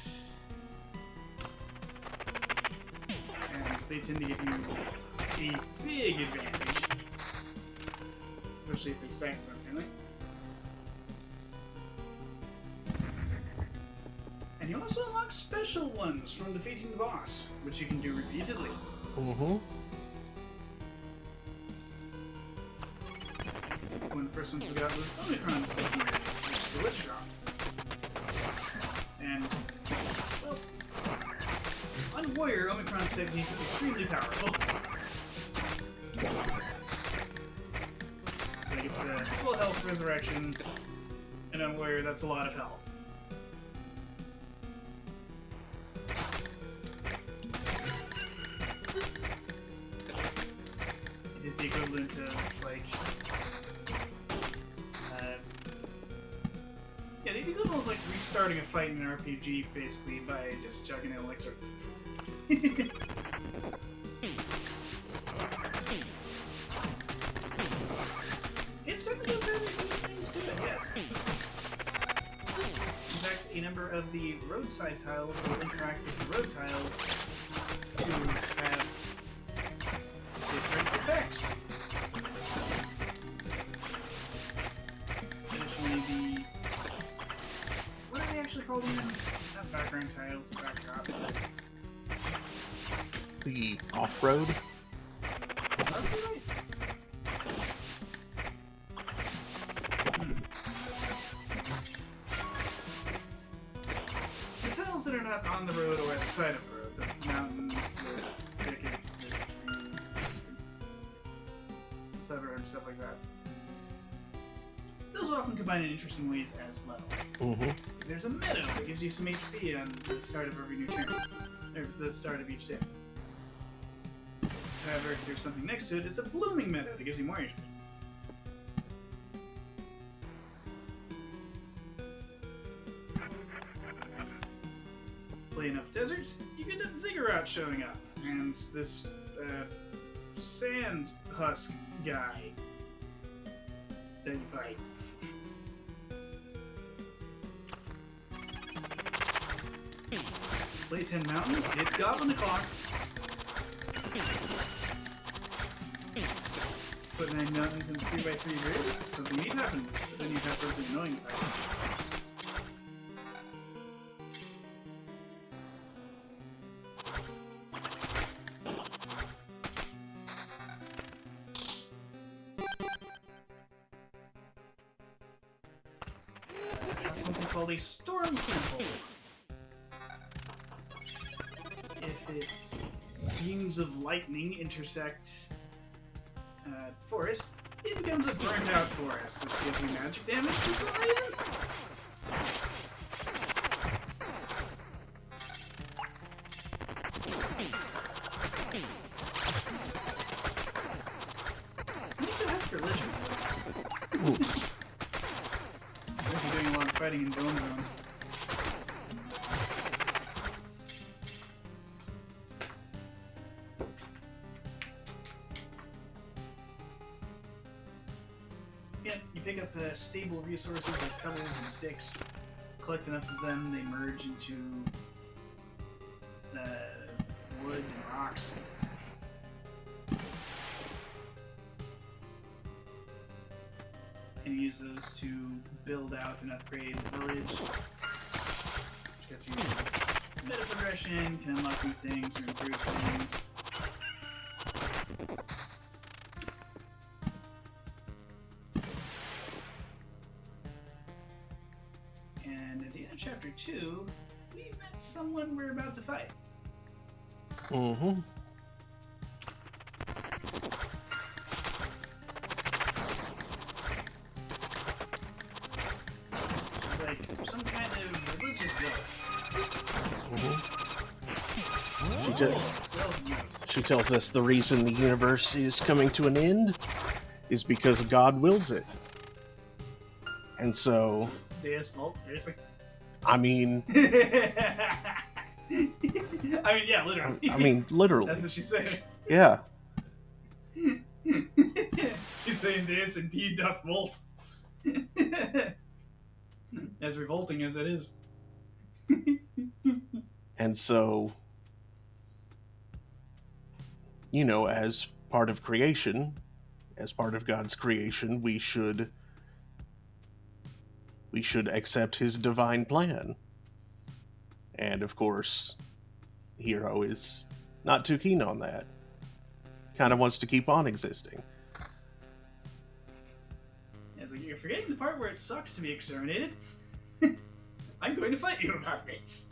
and they tend to give you a big advantage, especially if it's sacked apparently. And you also unlock special ones from defeating the boss, which you can do repeatedly. Mm-hmm. One of the first ones we got was Omicron's technique, which is the Witch Drop. And, well, on Warrior, Omicron's technique is extremely powerful. Like, it's a full health resurrection, and on Warrior, that's a lot of health. It is the equivalent of, like, yeah, the equivalent of, like, restarting a fight in an RPG, basically, by just chugging an elixir. It certainly does have a few things to it, yes. In fact, a number of the roadside tiles will interact with the road tiles to have different effects. Additionally, the... what are they actually called again? Not be off-road. The tunnels that are not on the road or at the side of the road, the mountains, the thickets, the trees, the suburbs, stuff like that. Those often combine in interesting ways as well. Mm-hmm. There's a meadow that gives you some HP on the start of every new turn, or the start of each day. However, if there's something next to it, it's a blooming meadow that gives you more HP. Play enough deserts, you get a ziggurat showing up, and this sand husk guy that you fight. Play 10 mountains, it's Goblin o'clock. Put 9 mountains in 3x3 grid, something neat happens, but then you have something annoying to fight. Something called a storm temple. If its beams of lightning intersect forest, it becomes a burnt out forest, which gives you magic damage for some reason. You still have religions. If you're doing a lot of fighting in dome zones. Yeah, you pick up stable resources like pebbles and sticks. Collect enough of them, they merge into wood and rocks. And you use those to build out and upgrade the village. Which gets you meta progression, can unlock new things or improve things. And at the end of chapter 2, we met someone we're about to fight. Mm-hmm. Like some kind of religious zealot. She tells us the reason the universe is coming to an end is because God wills it. And so... Deus Vult, seriously? I mean... yeah, literally. I mean, literally. That's what she's saying. Yeah. She's saying Deus indeed doth volt. As revolting as it is. And so, you know, as part of creation, as part of God's creation, we should accept his divine plan. And of course, Hero is not too keen on that. Kind of wants to keep on existing. Yeah, it's like, you're forgetting the part where it sucks to be exterminated. I'm going to fight you about this.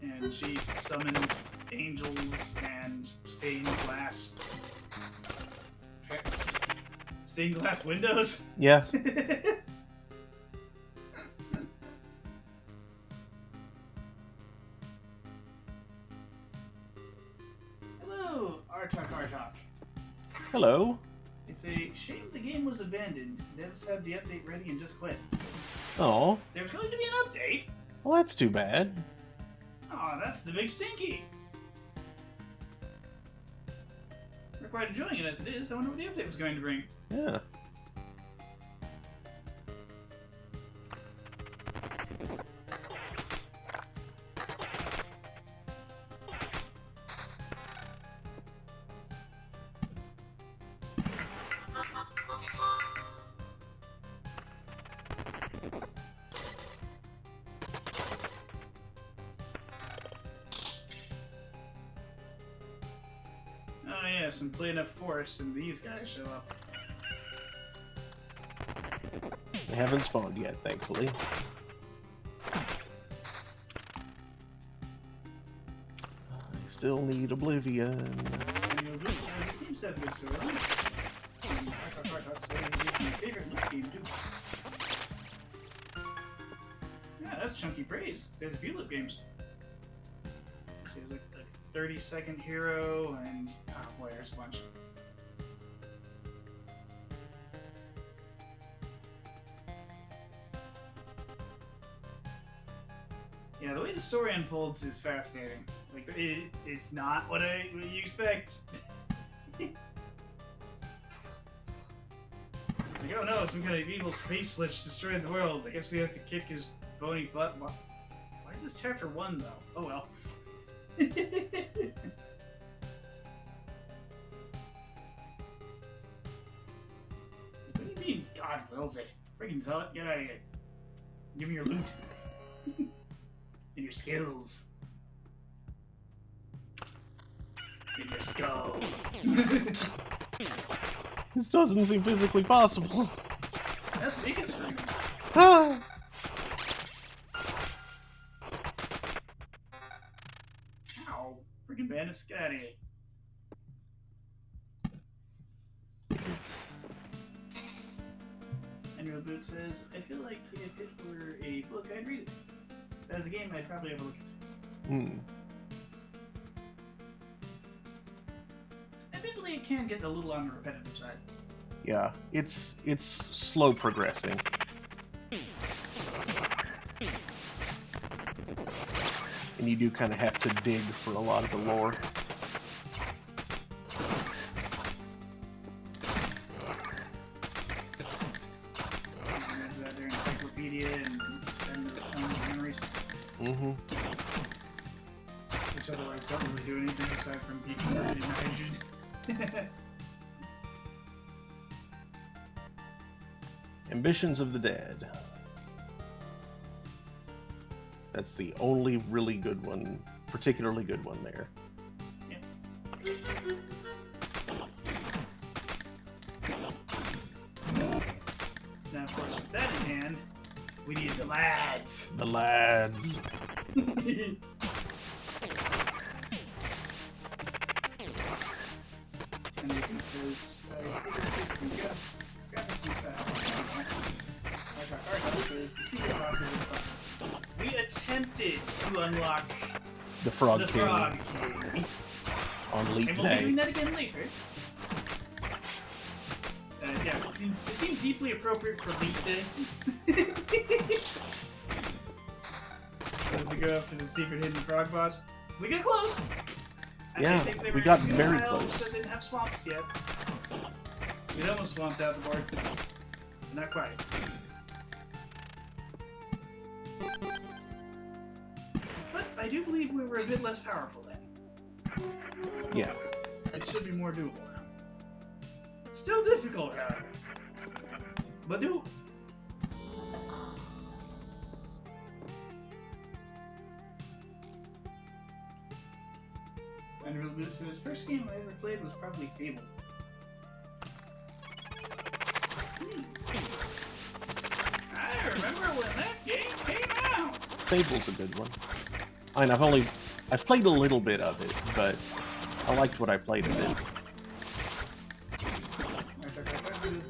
And she summons angels and stained glass windows. Yeah. Hello, Artok. Hello. It's a shame the game was abandoned. Devs had the update ready and just quit. Oh. There's going to be an update. Well, that's too bad. Oh, that's the big stinky. We're quite enjoying it as it is. I wonder what the update was going to bring. Yeah. this and play enough Forest, and these guys show up. They haven't spawned yet, thankfully. I still need Oblivion. And you'll lose. It seems to have a good story. And It's my favorite loot game, too. Yeah, that's chunky praise. There's a few loot games. Let's see, there's like 30-second hero, and oh boy, there's a bunch. Yeah, the way the story unfolds is fascinating. Like, it's not what you expect. Like, oh no, some kind of evil space lich destroyed the world. I guess we have to kick his bony butt. Why is this chapter 1, though? Oh well. What do you mean, God wills it? Freaking zealot, get out of here. Give me your loot. And your skills. And your skull. This doesn't seem physically possible. That's what he kept screaming. Ah! Ow. Freaking bandits, get out of here. Annual Boot says, I feel like if it were a book, I'd read it. If that was a game, I'd probably have a look at it. Admittedly, it can get a little on the repetitive side. Yeah, it's slow progressing. And you do kind of have to dig for a lot of the lore. Their encyclopedia and spend their tons of memories. Mm-hmm. Which otherwise don't really do anything aside from people reading hydrogen. Ambitions of the Dead. That's the only really good one, particularly good one there. Yeah. Now, of course, with that in hand, we need the lads. The lads. And they think there's some graphics and style. Like our card says, the secret process is fun. We attempted to unlock The Frog the King Frog King. on Leap And we'll be doing Day. that again later. Yeah, it seemed deeply appropriate for Leap Day. As we go up to the secret hidden frog boss. We got close! Yeah, think they we were got using very tiles close. That didn't have swamps yet. We almost swamped out the board. Not quite. But I do believe we were a bit less powerful then. Yeah. It should be more doable now. Still difficult, however. But doable. And Real Boot says, first game I ever played was probably Fable. I remember when that game came out! Fable's a good one. I mean, I've played a little bit of it, but I liked what I played of it.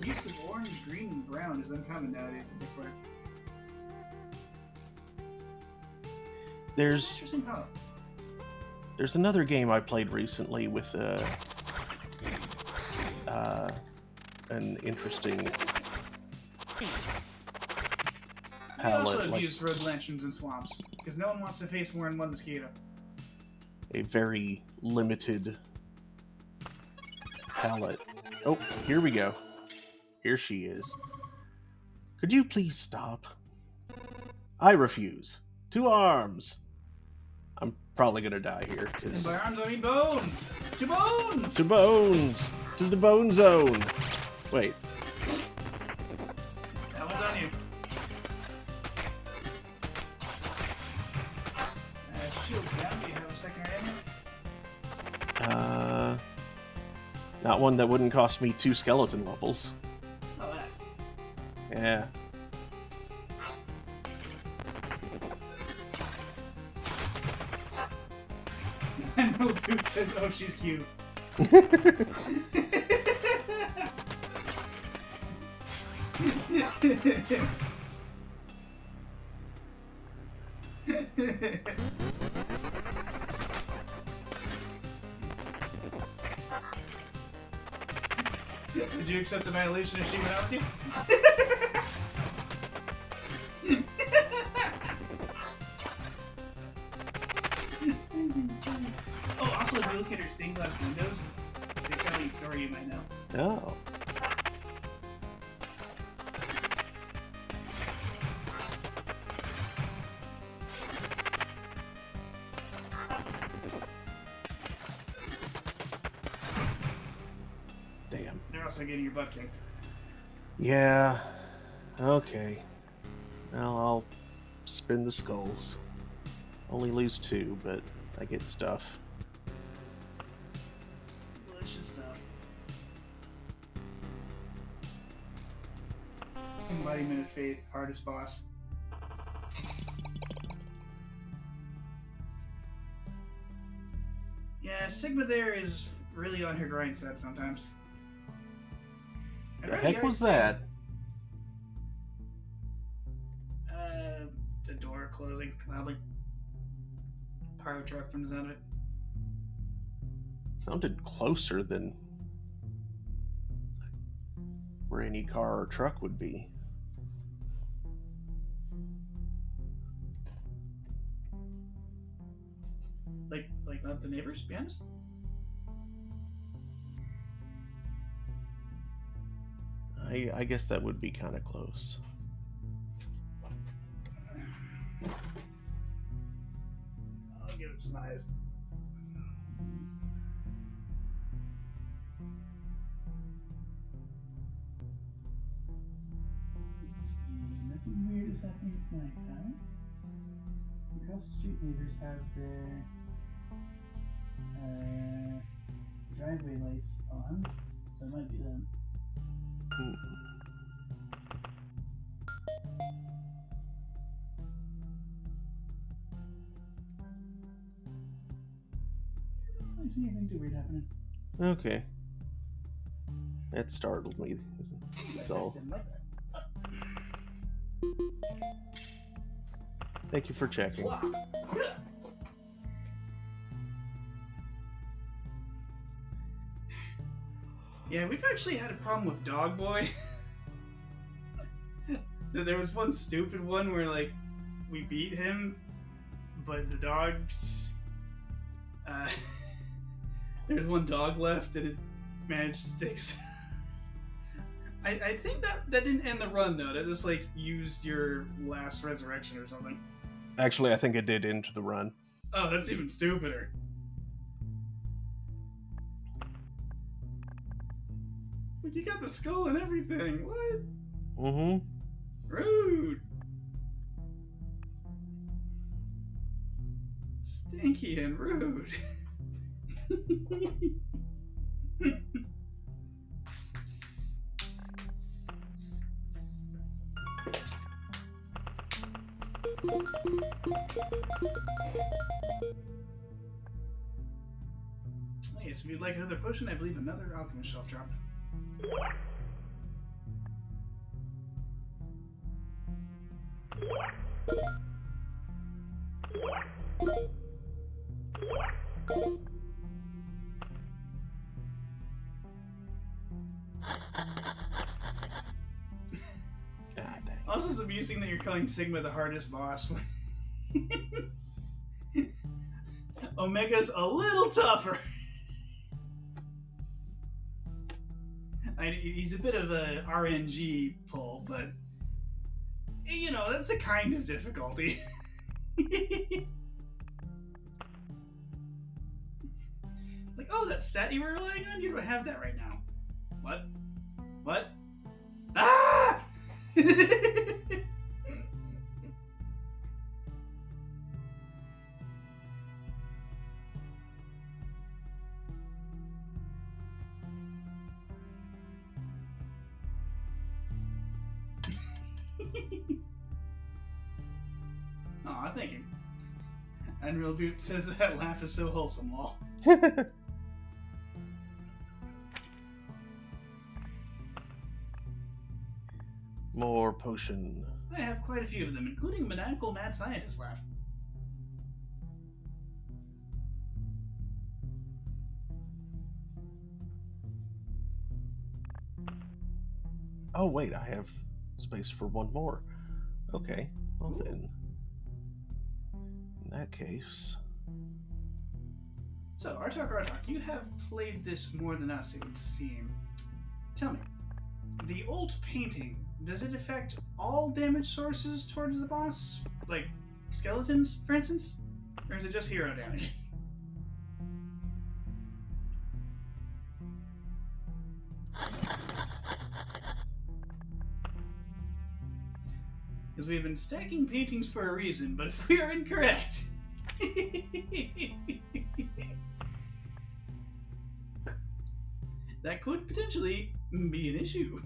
The use of orange, green, and brown is uncommon nowadays, it looks like. There's Interesting color. There's another game I played recently with an interesting I also palette, have like used road lanterns in swamps, because no one wants to face more than one mosquito. a very limited palette. Oh, here we go. Here she is. Could you please stop? I refuse. To arms! I'm probably gonna die here, And because... by arms I mean bones! To bones! To bones! To the bone zone! Wait. That one's on you. Shields down, do you have a second ammo? Not one that wouldn't cost me 2 skeleton levels. Oh, that. Yeah. I know dude says, oh, she's cute. Would you accept Annihilation if she went out with you? Oh, also, if you look at her stained glass windows, they're telling a story you might know. Oh. Damn. They're also getting your butt kicked. Yeah. Okay. Well, I'll spin the skulls. Only lose 2, but I get stuff. Delicious stuff. Embodiment of Faith, hardest boss. Yeah, Sigma there is really on her grind set sometimes. The heck was that? The door closing loudly. Pyro truck from the sound of it. Sounded closer than where any car or truck would be. Like not the neighbors behind us? I guess that would be kind of close. I'll give it some eyes. Nothing weird is happening tonight, huh? Across the street, neighbors have their driveway lights on, so it might be them. I don't see anything too weird happening. Okay. That startled me. So, Didn't like that. thank you for checking. Block. Yeah, we've actually had a problem with Dog Boy. There was one stupid one where, like, we beat him, but the dogs... there's one dog left, and it managed to take... I think that didn't end the run, though. That just, like, used your last resurrection or something. Actually, I think it did into the run. Oh, that's even stupider. Like, you got the skull and everything. What? Mm-hmm. Rude. Stinky and rude. Yes, if you'd like another potion, I believe another alchemist shelf dropped. God dang. Also, it's amusing that you're calling Sigma the hardest boss. Omega's a little tougher. He's a bit of a RNG pull, but you know, that's a kind of difficulty. Like, oh, that stat you were relying on? You don't have that right now. What? What? Ah! Aw, thank you. Unreal Boot says that laugh is so wholesome, lol. More potion. I have quite a few of them, including a maniacal mad scientist laugh. Oh, wait, I have space for one more. Okay, well then. In that case. So, Artok, you have played this more than us, it would seem. Tell me, the old painting, does it affect all damage sources towards the boss? Like, skeletons, for instance? Or is it just hero damage? Because we've been stacking paintings for a reason, but if we are incorrect... that could potentially be an issue.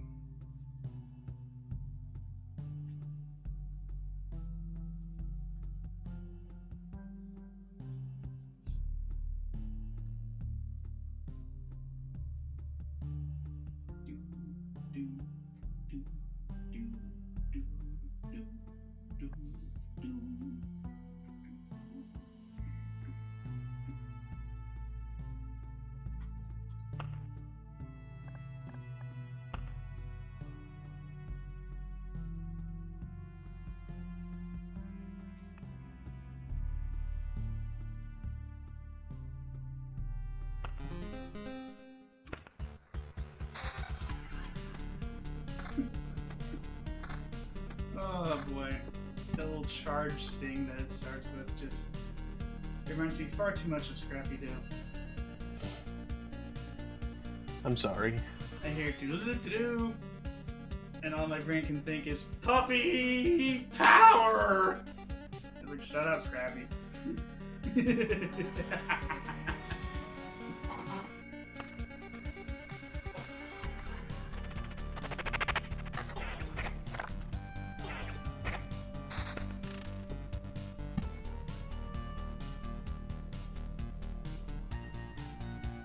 Oh boy, that little charge sting that it starts with just reminds me far too much of Scrappy Doo. I'm sorry. I hear doo-doo-doo-doo, and all my brain can think is puppy power. It's like, shut up, Scrappy.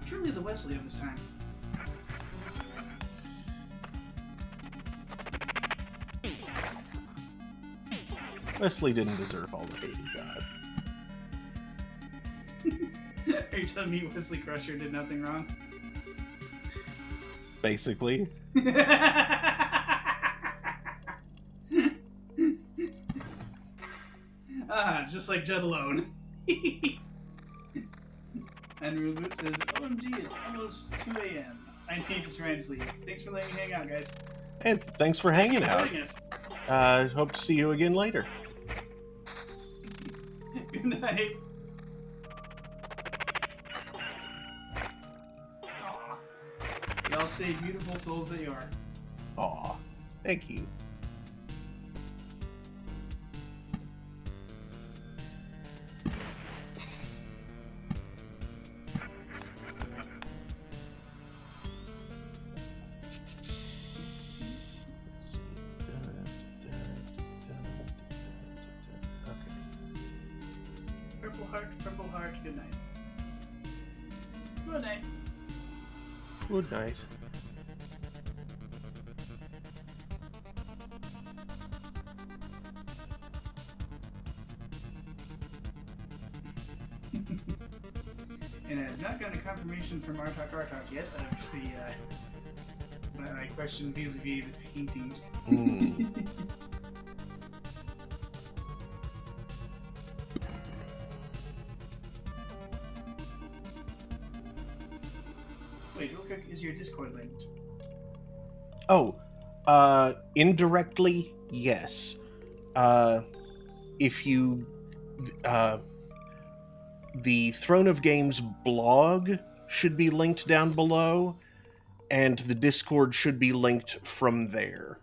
Truly the Wesley of his time. Wesley didn't deserve all the hate he got. Are you telling me Wesley Crusher did nothing wrong? Basically. Just like Judd alone. And Reboot says, OMG, it's almost 2 a.m. I need to try and sleep. Thanks for letting me hang out, guys. And thanks for hanging out. Joining us. Hope to see you again later. Good night. Aw. Y'all say beautiful souls that you are. Aw, thank you. Purple heart, good night. Good night. Good night. And I've not gotten a confirmation from Artok yet of the my question vis-a-vis the paintings. Wait, real quick, is your Discord linked? Oh, indirectly, yes. If you, the Throne of Games blog should be linked down below, and the Discord should be linked from there.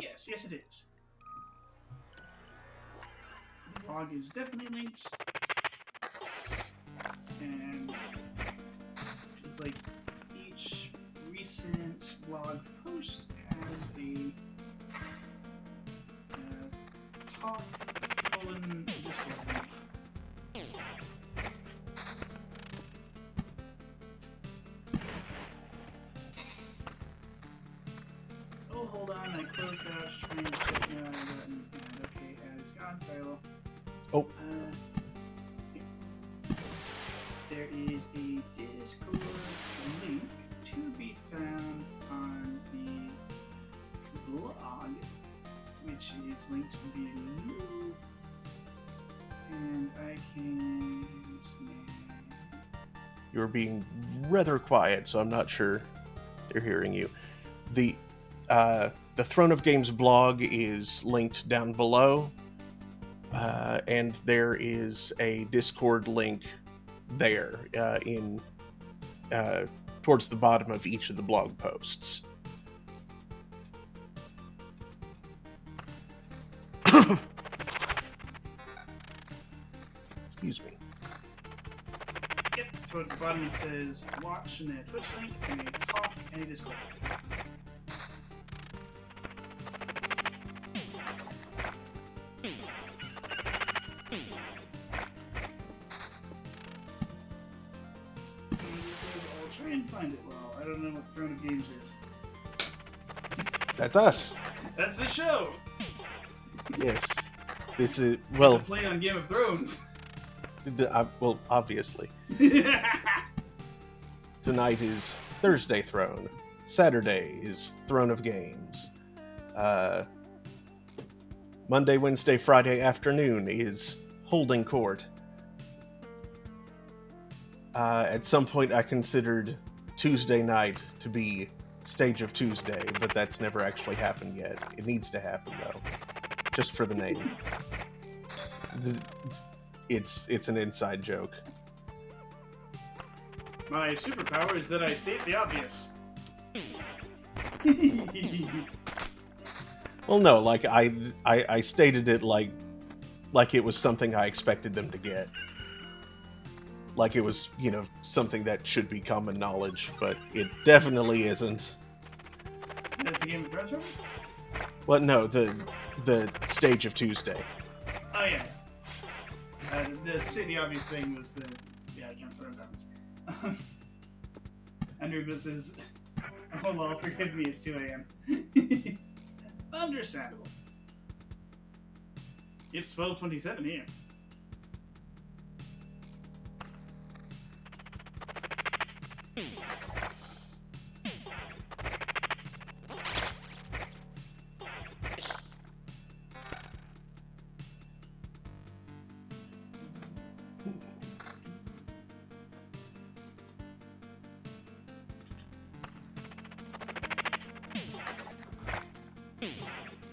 Yes it is. The blog is definitely linked. And it's like each recent blog post has a talk colon Discord link. Oh, hold on, I closed out, trying to click the button, and okay, it's gone, Silo. Oh. There is a Discord link to be found on the blog, which is linked below, and I can You're being rather quiet, so I'm not sure they're hearing you. The Throne of Games blog is linked down below, and there is a Discord link there in towards the bottom of each of the blog posts. Excuse me. Yep, towards the bottom it says watch and a Twitch link and a talk and a Discord. I'll try and find it well. I don't know what Throne of Games is. That's us. That's the show! Yes. This is, It's well, a play on Game of Thrones. well, obviously. Tonight is Thursday Throne. Saturday is Throne of Games. Monday, Wednesday, Friday afternoon is Holding Court. At some point I considered Tuesday night to be Stage of Tuesday, but that's never actually happened yet. It needs to happen, though. Just for the name. It's an inside joke. My superpower is that I state the obvious. Well, no, like I stated it like it was something I expected them to get. Like it was, something that should be common knowledge, but it definitely isn't. That's a Game of Thrones reference? Well, no, the Stage of Tuesday. Oh, yeah. The say the obvious thing was the Game of Thrones reference. Andrew says, oh well, forgive me, it's 2 a.m. Understandable. It's 12:27 here.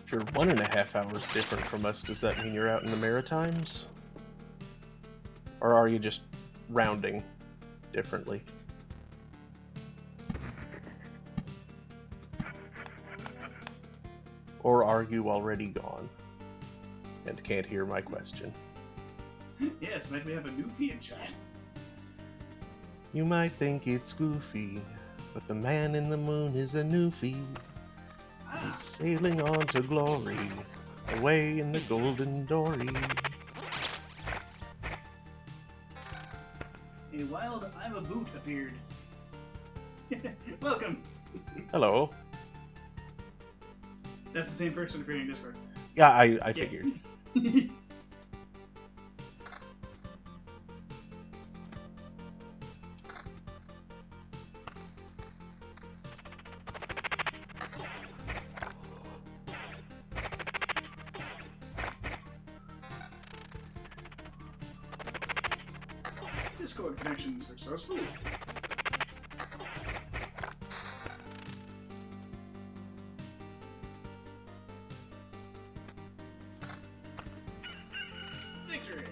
If you're 1.5 hours different from us, does that mean you're out in the Maritimes? Or are you just rounding differently? Or are you already gone and can't hear my question? Yes, might we have a new feed chat? You might think it's goofy, but the man in the moon is a newfie. He's sailing on to glory, away in the golden dory. A wild I'm a boot appeared. Welcome. Hello. That's the same person creating Discord. Yeah, I figured. Discord connection successful. Victory.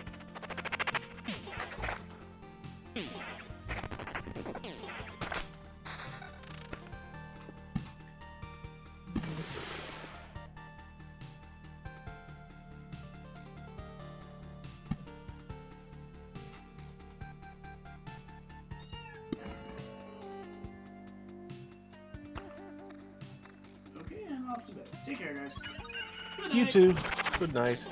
off to bed. Take care, guys. Good You night. too. Good night.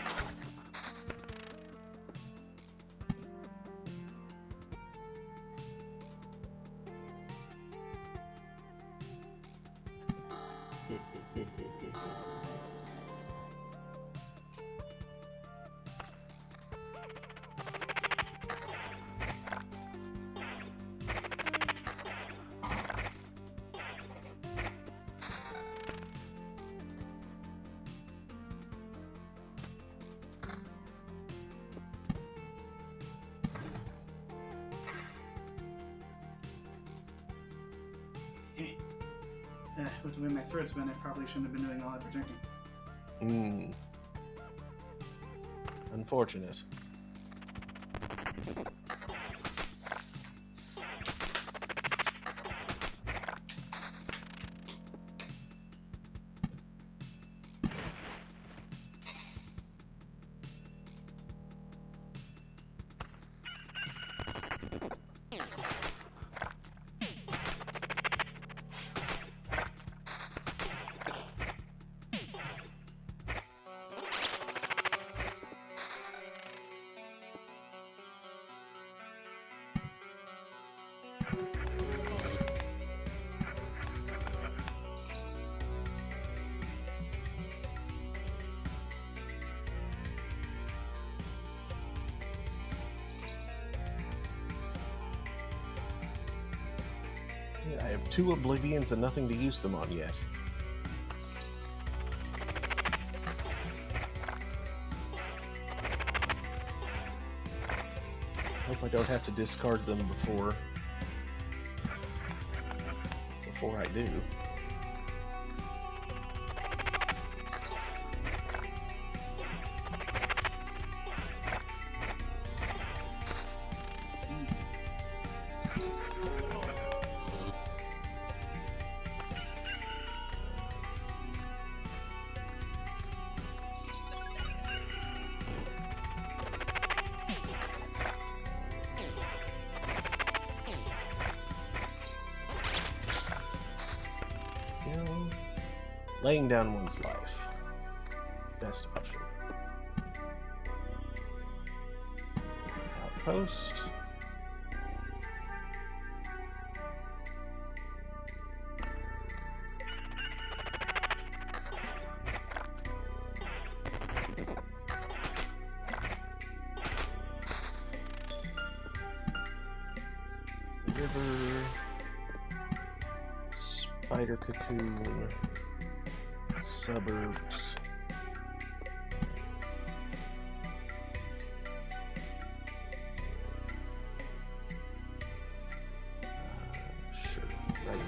With the way my throat's been, I probably shouldn't have been doing all that projecting. Unfortunate. I have 2 Oblivions and nothing to use them on yet. Hope I don't have to discard them before I do. Laying down one's life. Best option. Outpost. River. Spider cocoon. Suburbs. Sure, right.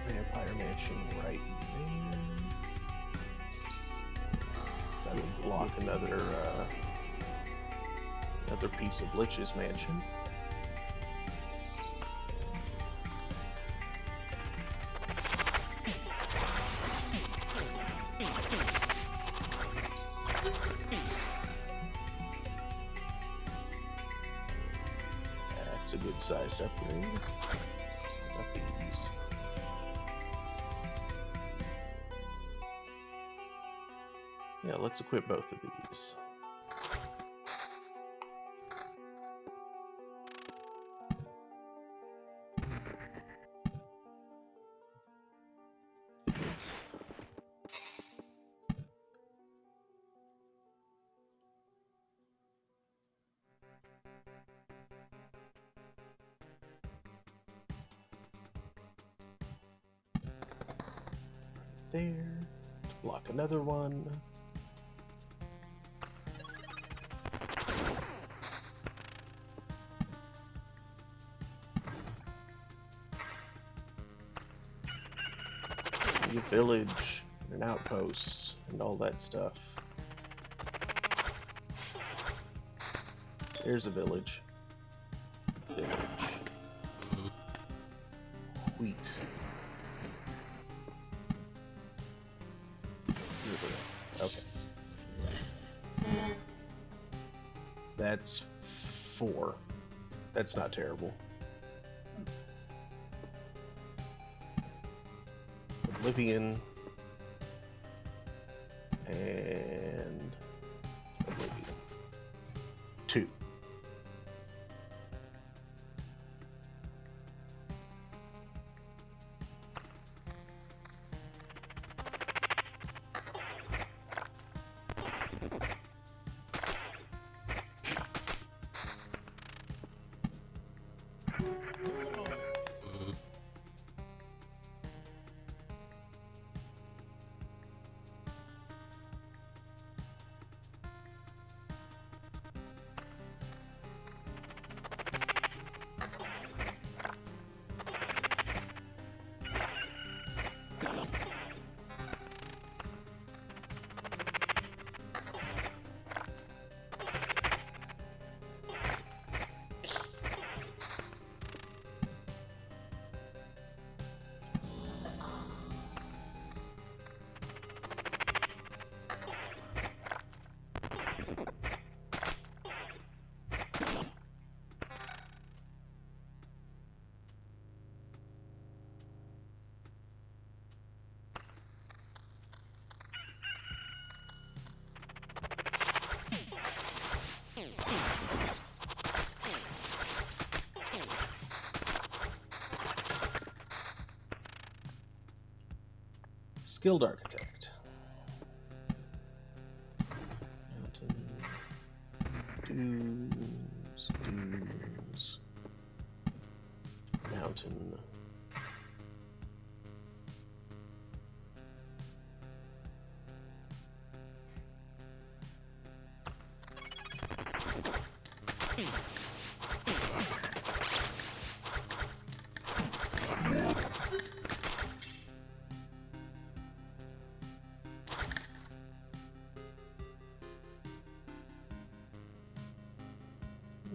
Vampire Mansion right there. So that would block another piece of Lich's mansion. That's a good sized upgrade. How about these? Yeah, let's equip both of these. there to block another one. A village, and an outpost, and all that stuff. There's a village. Village. Wheat. River. Okay. That's 4. That's not terrible. Oblivion. And Oblivion. 2. Skilled Architect. Mountain. Dunes. Mountain.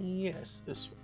Yes, this one.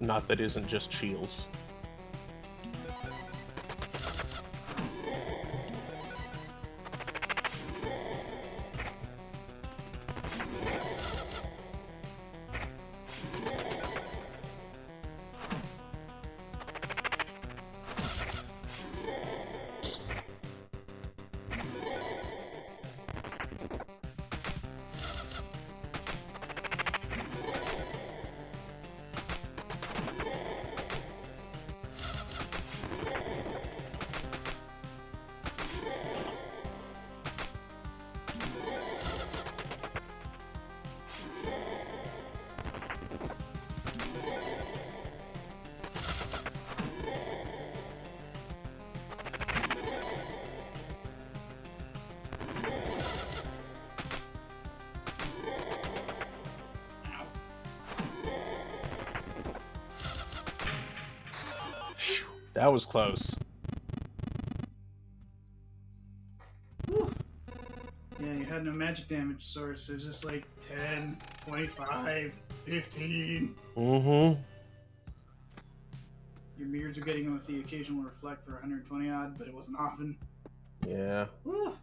Not that isn't just shields. That was close. Whew. Yeah, you had no magic damage source. It was just like 10, 25, 15. Mm-hmm. Your mirrors are getting with the occasional reflect for 120 odd, but it wasn't often. Yeah. Woo.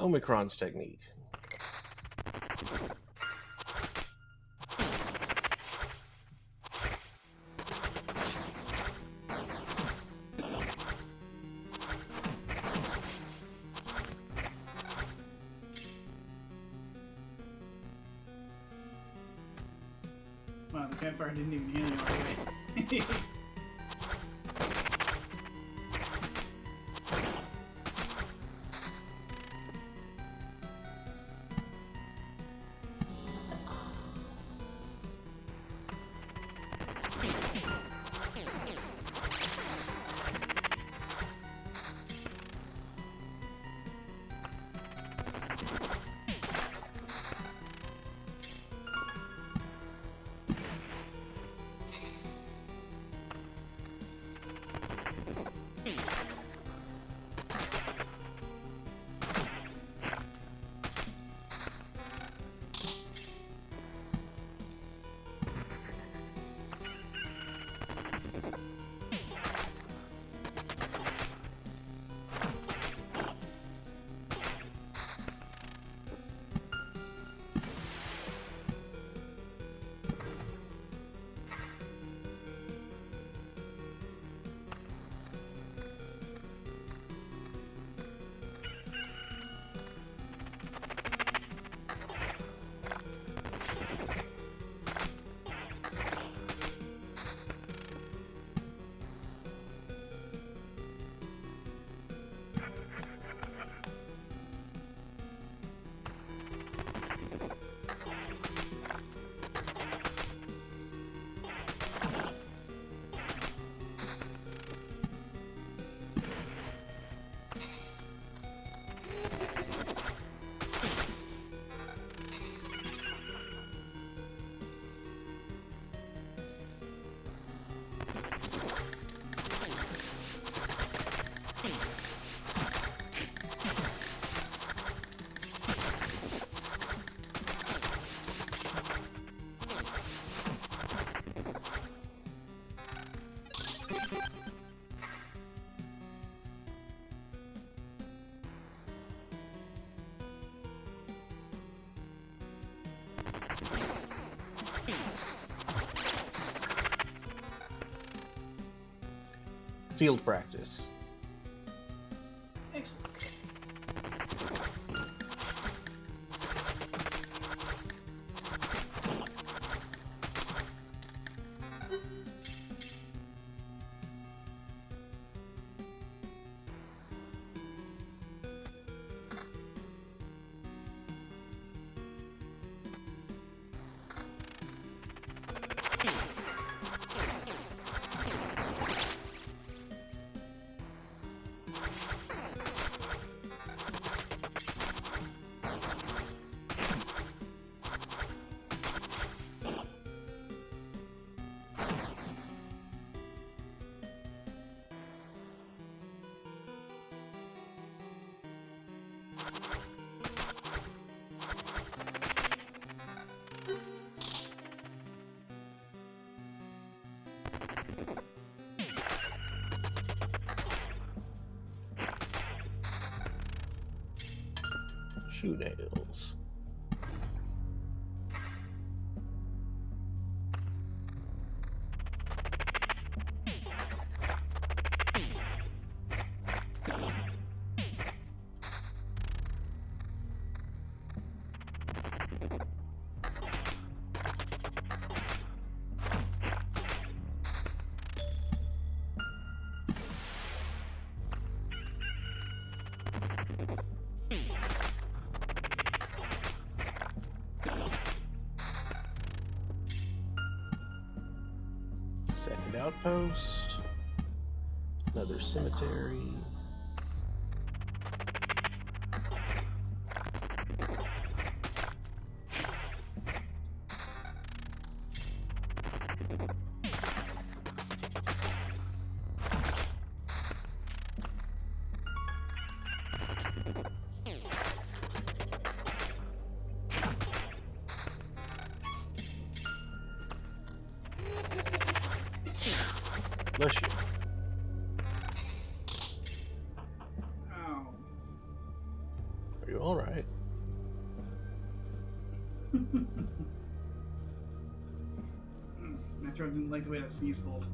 Omicron's technique. Wow, the campfire didn't even heal you all the way. Field practice. Excellent. Shoe nails. Second outpost. Another cemetery. Bless you. Ow. Are you all right? My throat didn't like the way that sneeze pulled.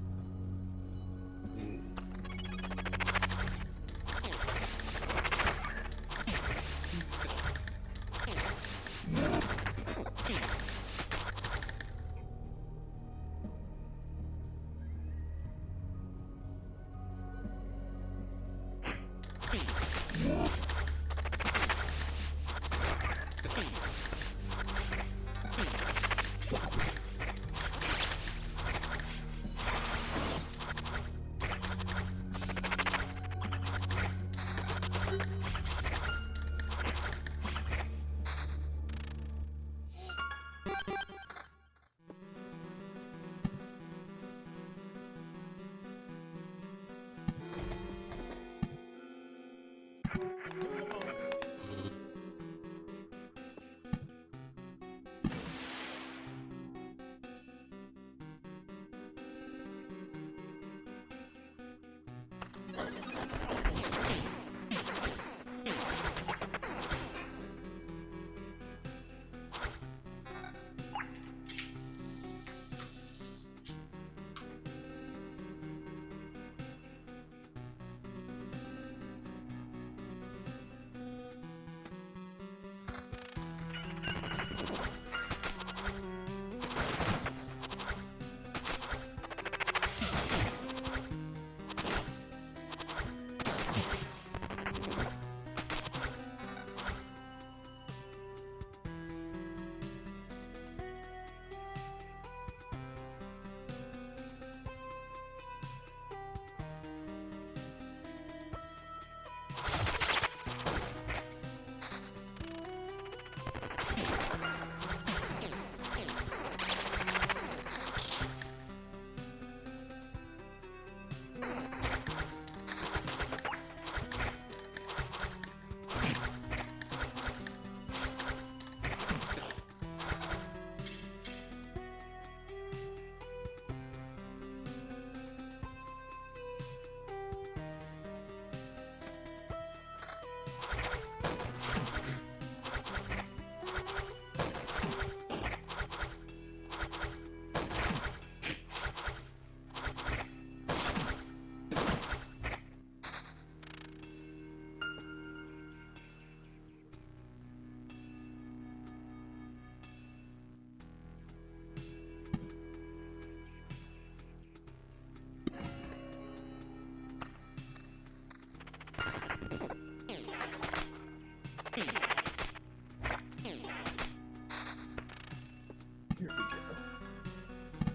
Here we go.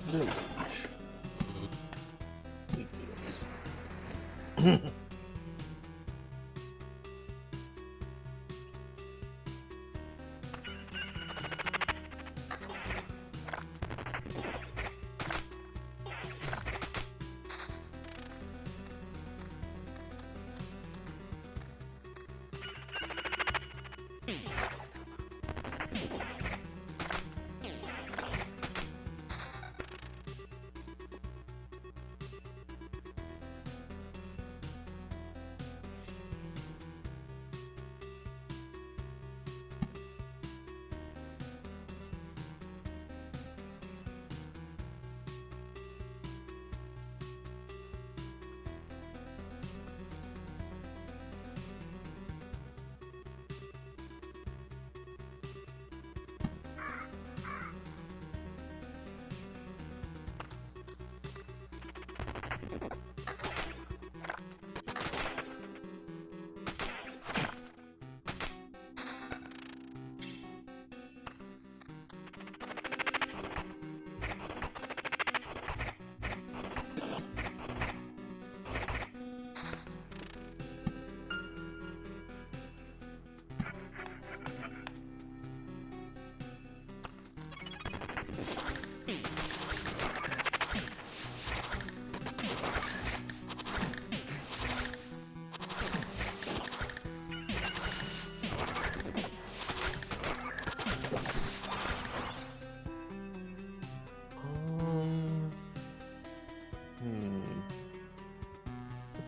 Village.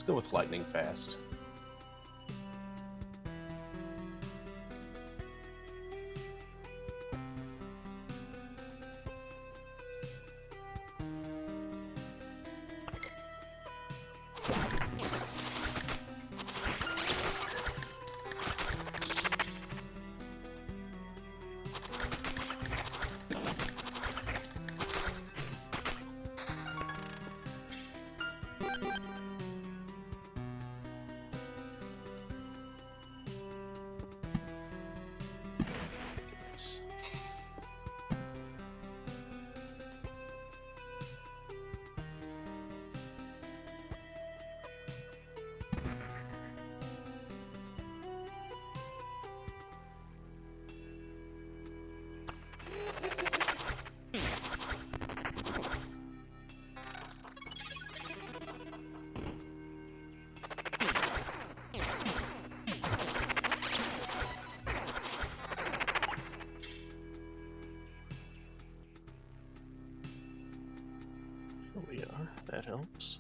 go with lightning fast. Here we are. That helps.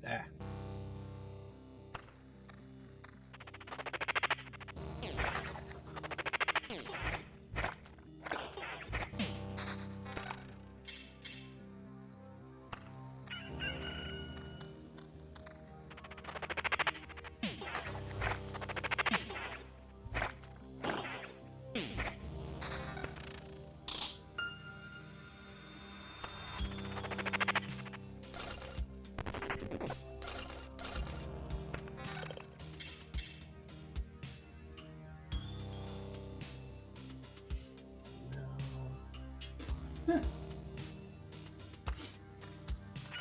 Ah.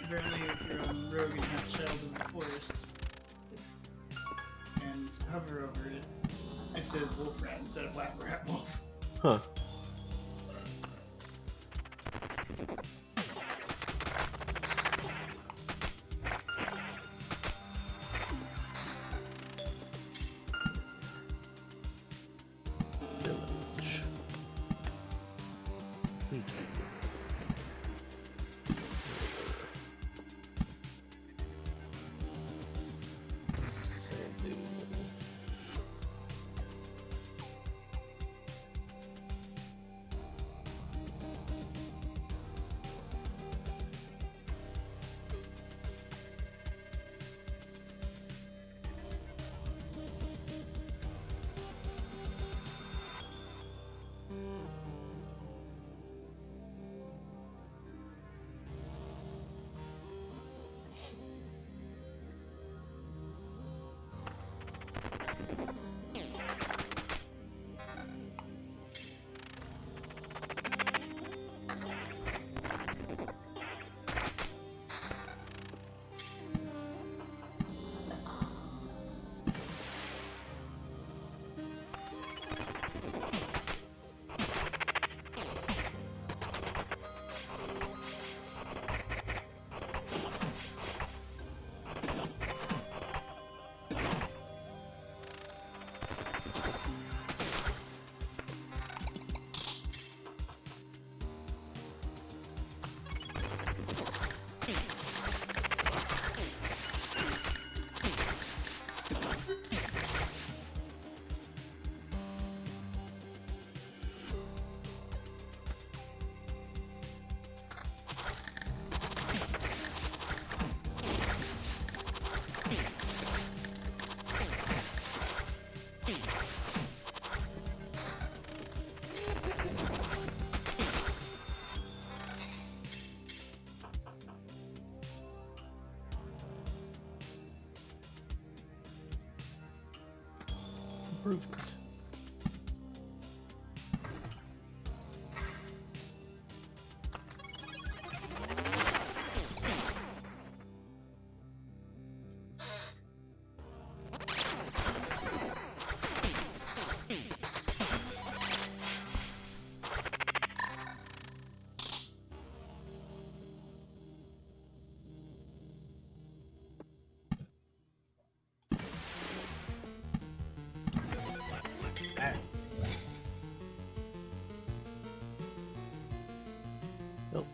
Apparently, if you're on rogue and have Child of the Forest, and hover over it, it says Wolf Rat instead of Black Rat Wolf. Huh. Village. Wheat. improvement. Nope.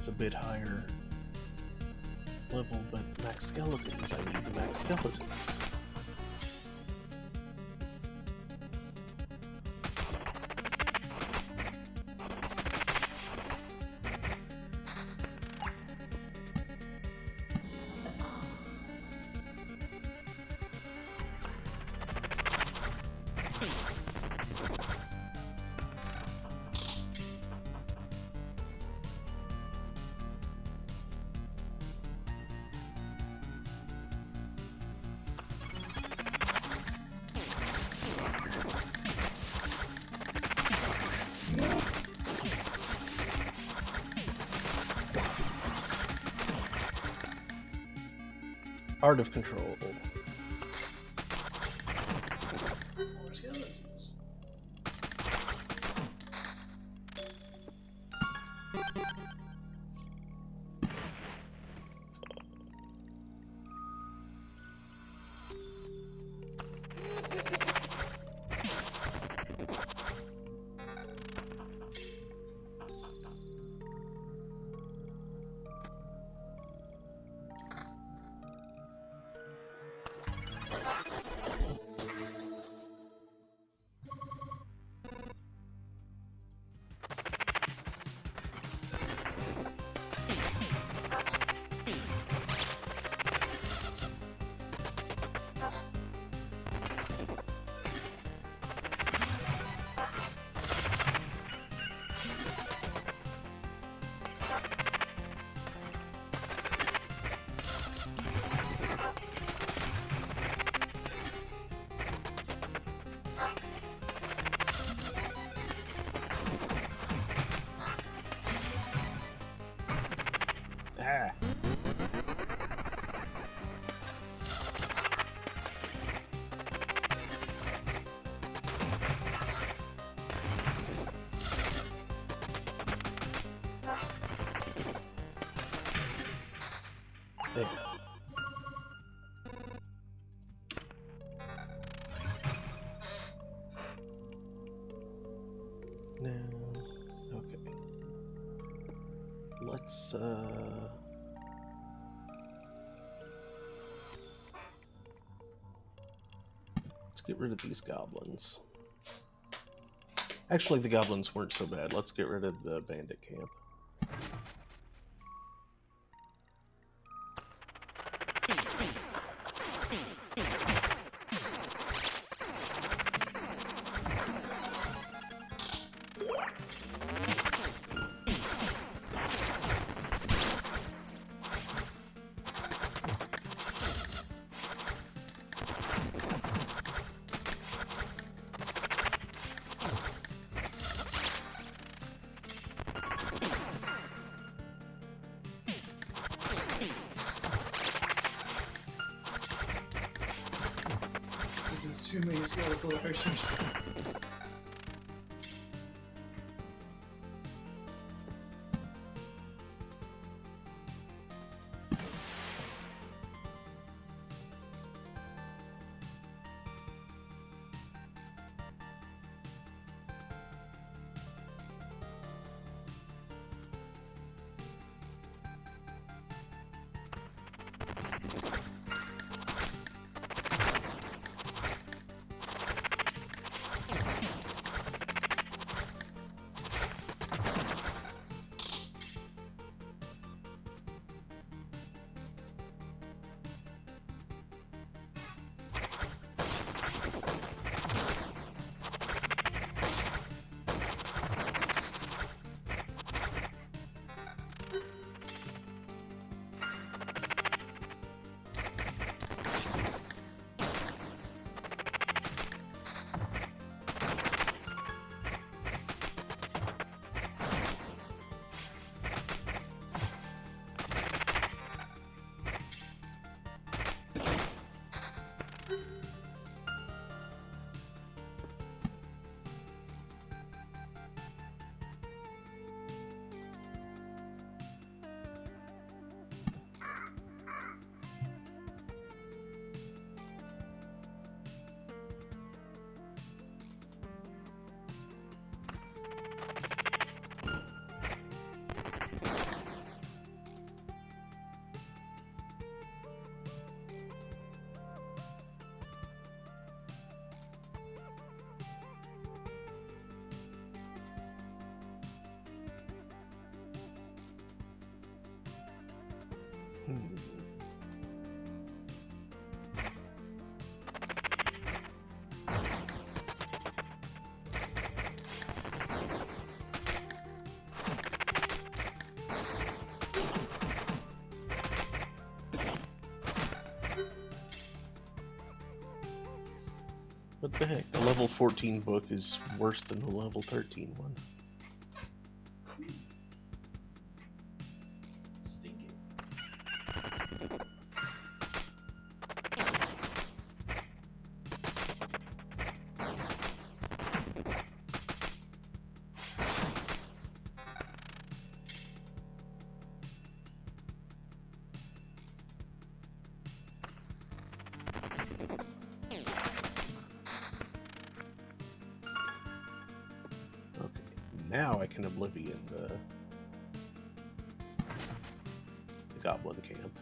That's a bit higher level, but max skeletons. I need the max skeletons. Art of Control. More skeletons. Ah. There. Now, okay. Let's get rid of these goblins. Actually, the goblins weren't so bad. Let's get rid of the bandit camp. This is too many skeletal archers. What the heck? The level 14 book is worse than the level 13 one. Stinky. Now I can Oblivion the Goblin Camp.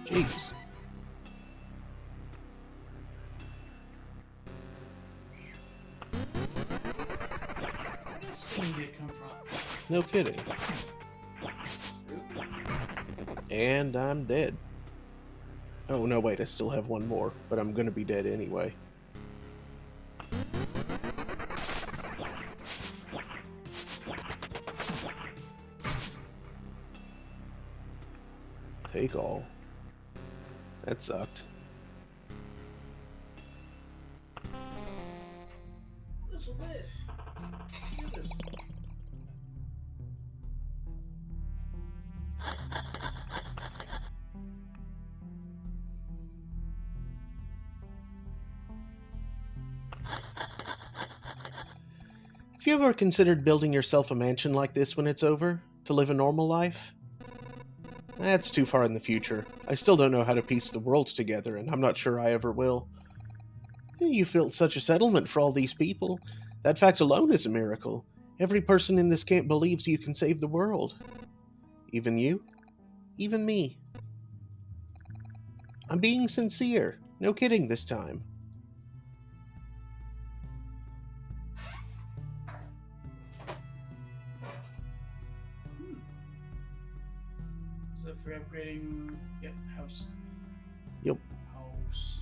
Jeez. Where did Steam come from? No kidding. And I'm dead. Oh, no, wait, I still have one more, but I'm gonna be dead anyway. Take all. That sucked. What is this? Look at this. Have you ever considered building yourself a mansion like this when it's over? To live a normal life? That's too far in the future. I still don't know how to piece the world together, and I'm not sure I ever will. You built such a settlement for all these people. That fact alone is a miracle. Every person in this camp believes you can save the world. Even you? Even me. I'm being sincere. No kidding this time. So for upgrading, yep, house. Yep. House.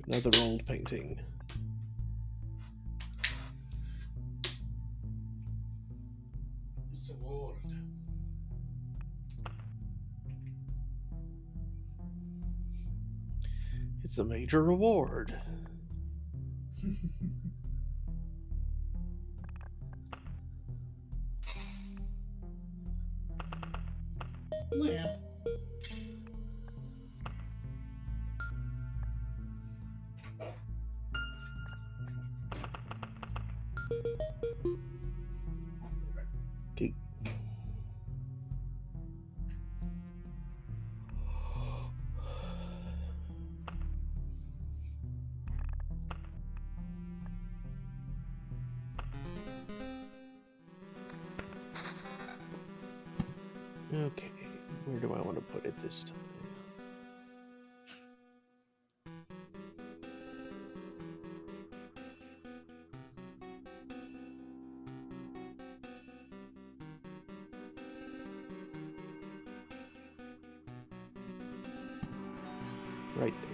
Another old painting. It's a world. It's a major reward. Yeah. Okay. Okay, where do I want to put it this time? Right there.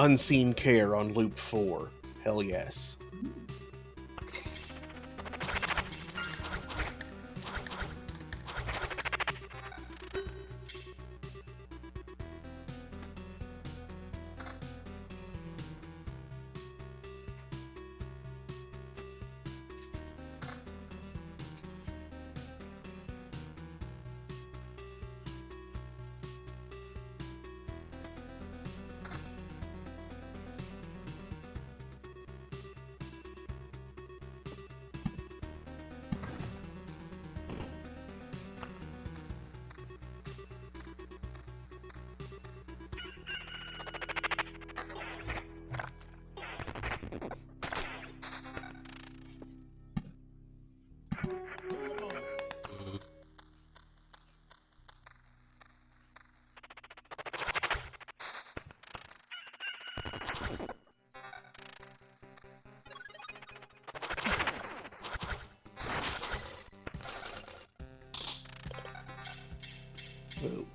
Unseen Care on loop 4. Hell yes. Whoa.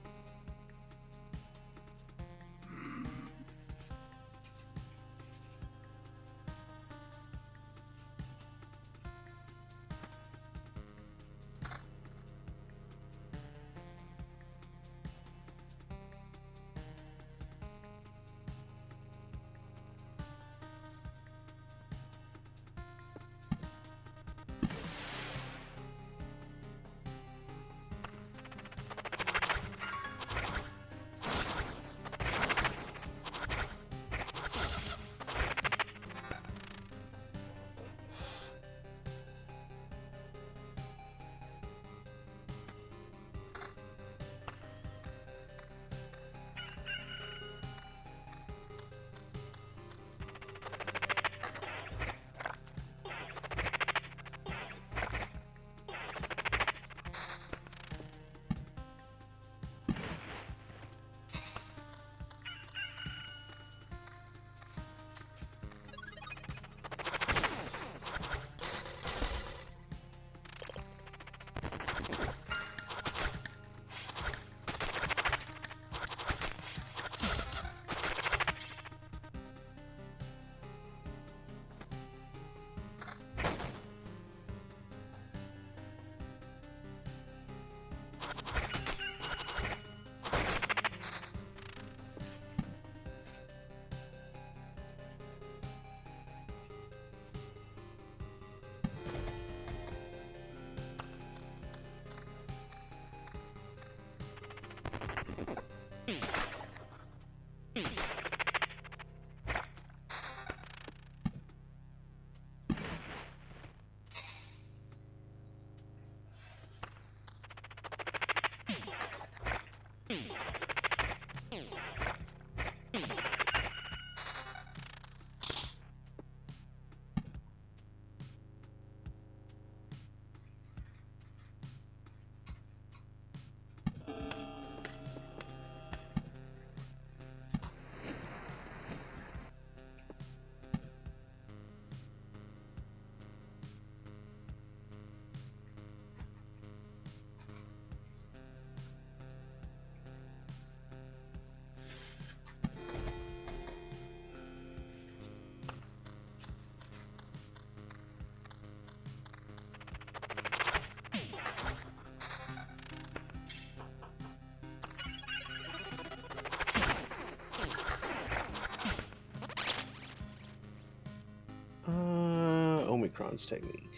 Omicron's technique.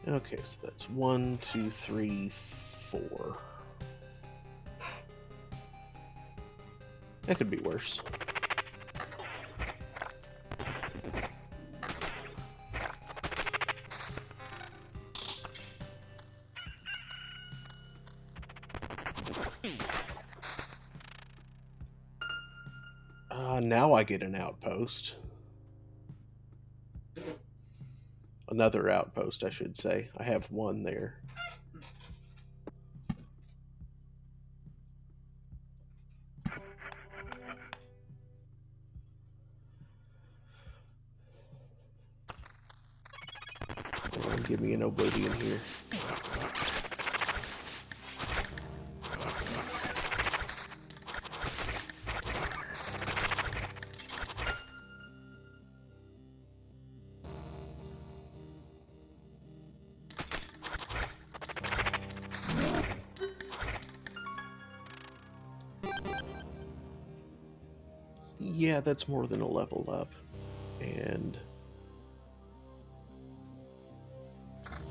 Okay, so that's 1, 2, 3, 4. That could be worse. Now I get an outpost. Another outpost, I should say. I have one there. Give me an Oblivion here. Yeah, that's more than a level up. And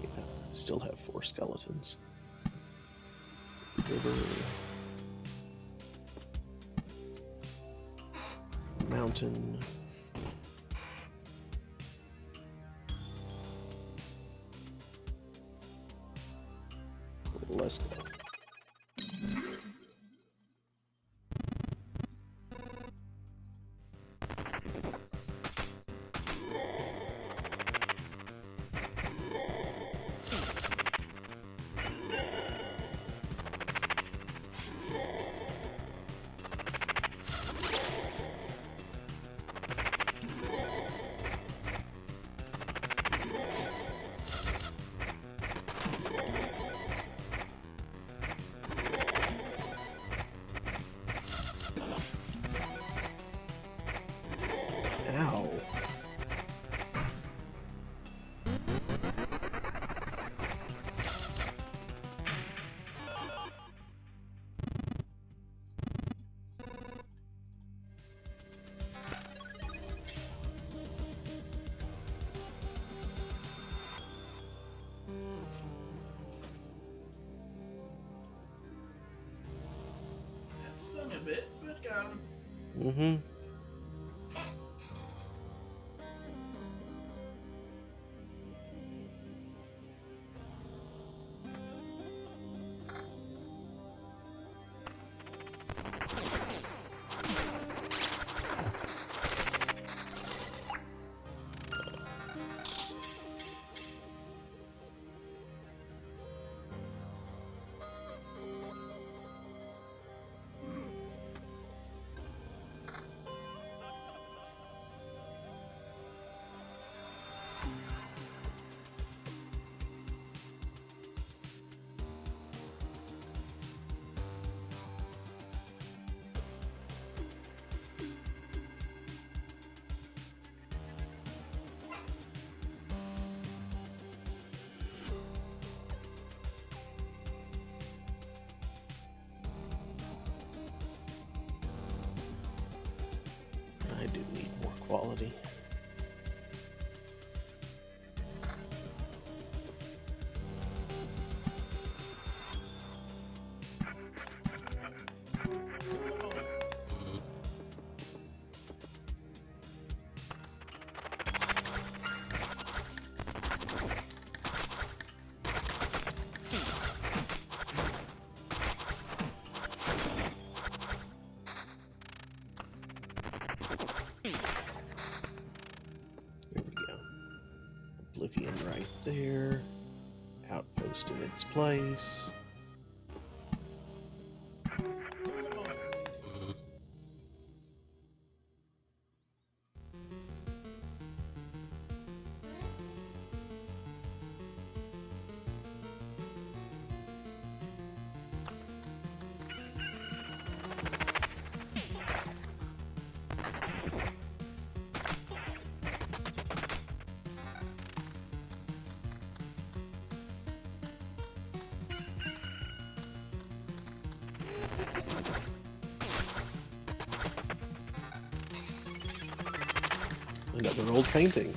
yeah, still have 4 skeletons. River. Mountain. Let's go. Ow. That stung a bit, but got him. Mm-hmm. I do need more quality. There we go. Oblivion right there. Outpost in its place. Another old painting.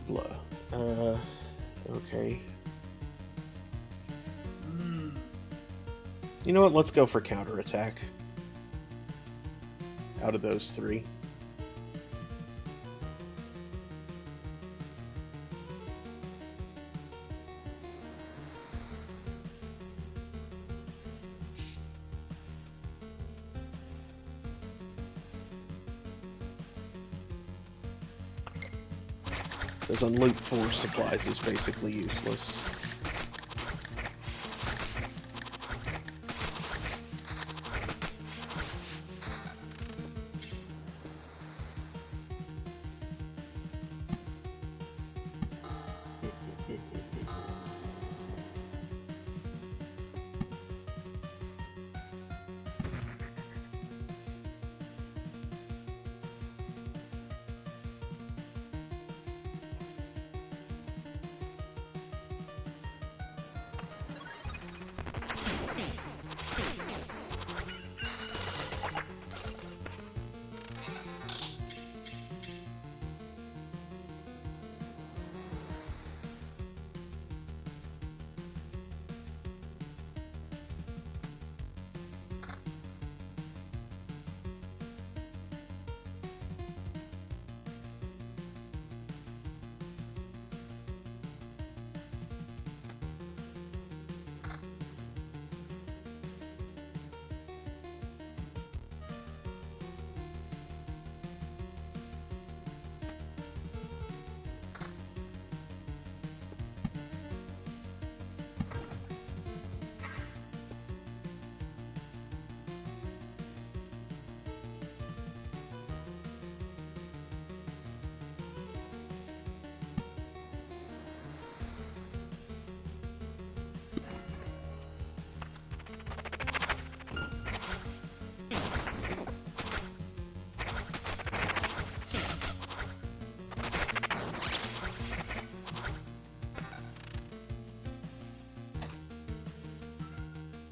Blah. Okay. You know what? Let's go for counterattack. Out of those three. Because on Loot 4, supplies is basically useless.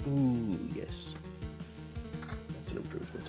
Ooh, yes. That's an improvement.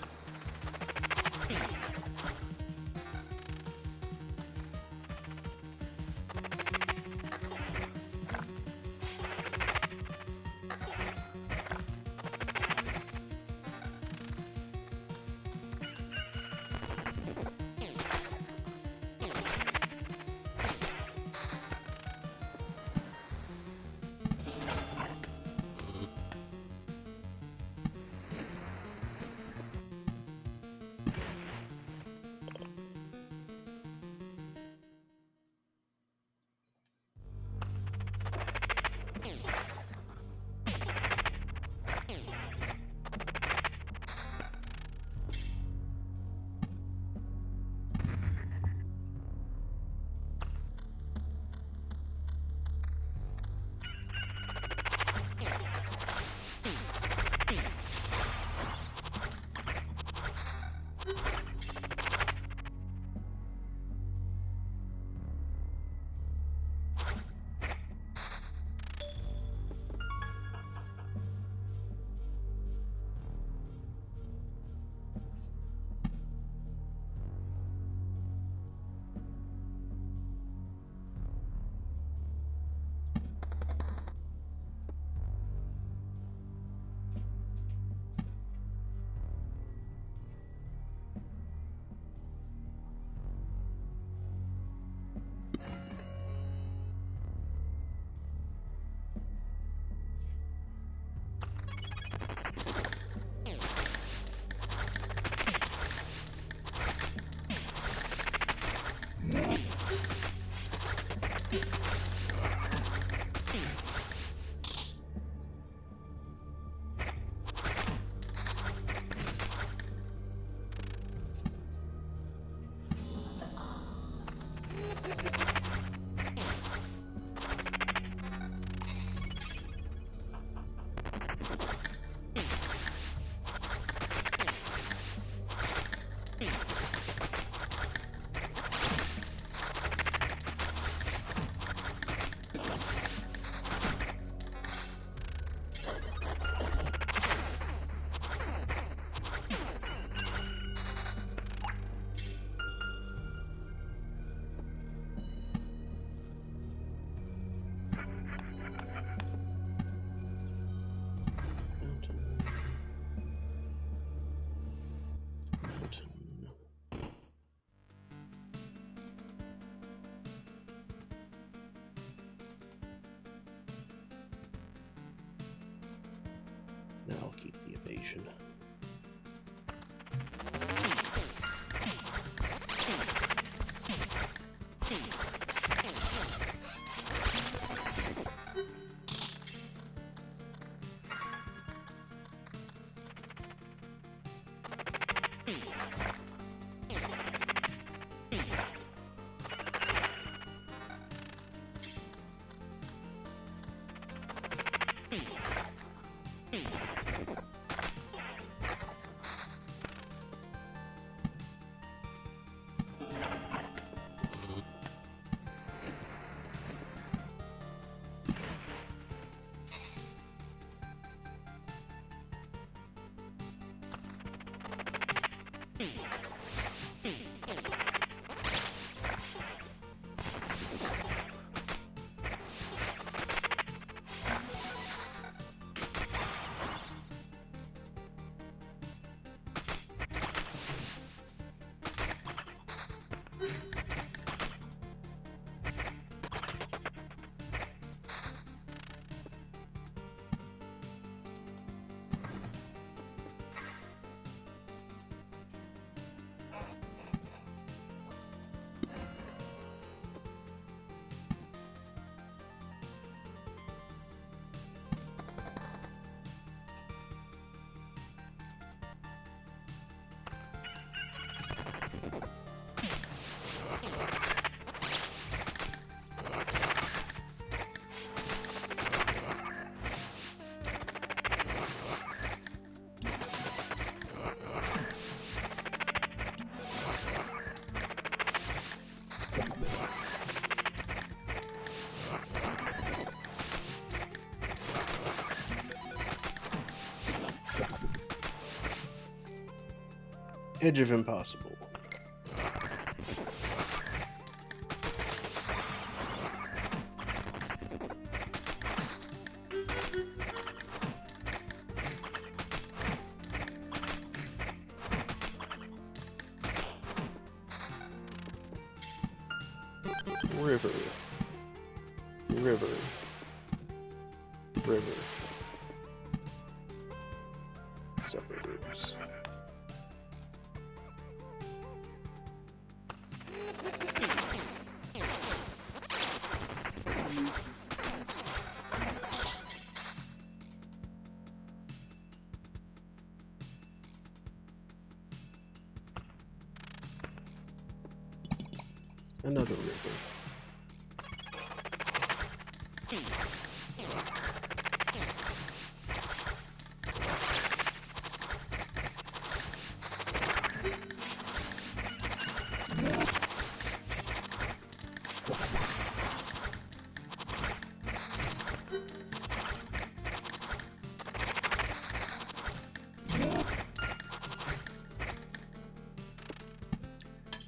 Now I'll keep the evasion. Edge of Impossible. River. River. River. Suburbs. Another river.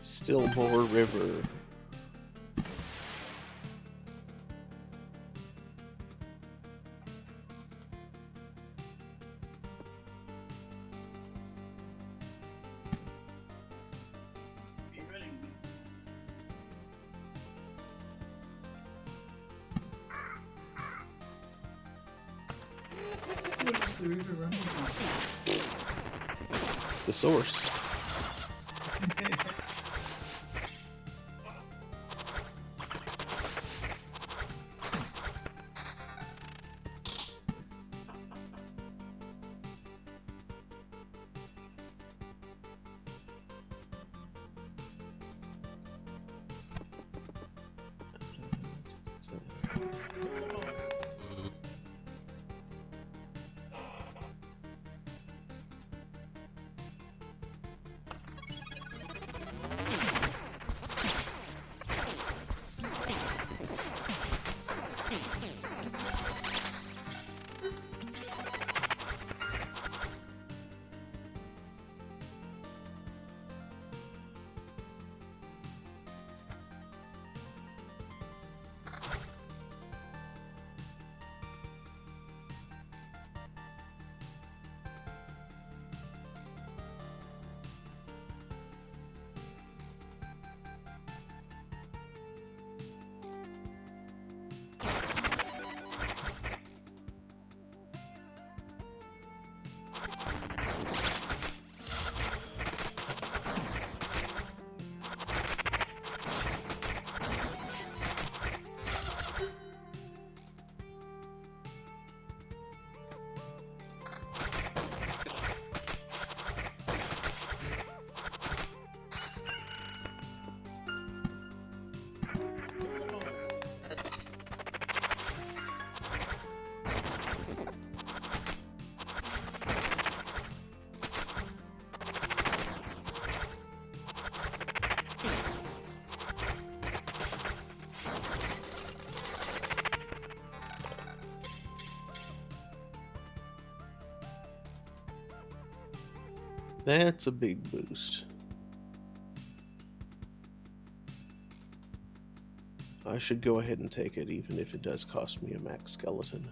Still more river. What is the river running from? The source. That's a big boost. I should go ahead and take it, even if it does cost me a max skeleton.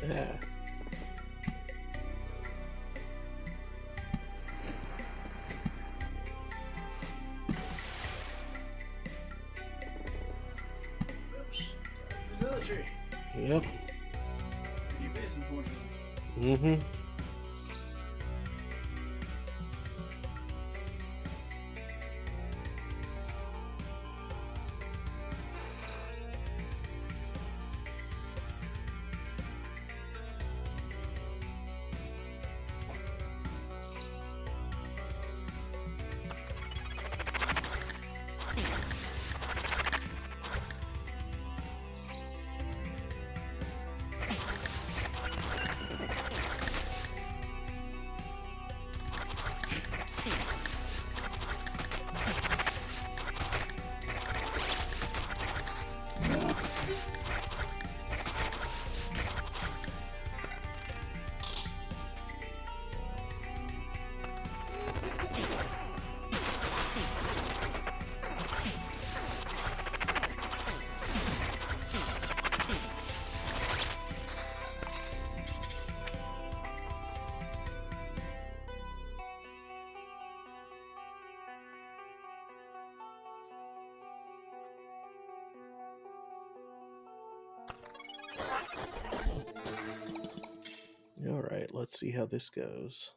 Yeah. Oops. Zealotry. Yep. New base, unfortunately. Mm-hmm. All right, let's see how this goes.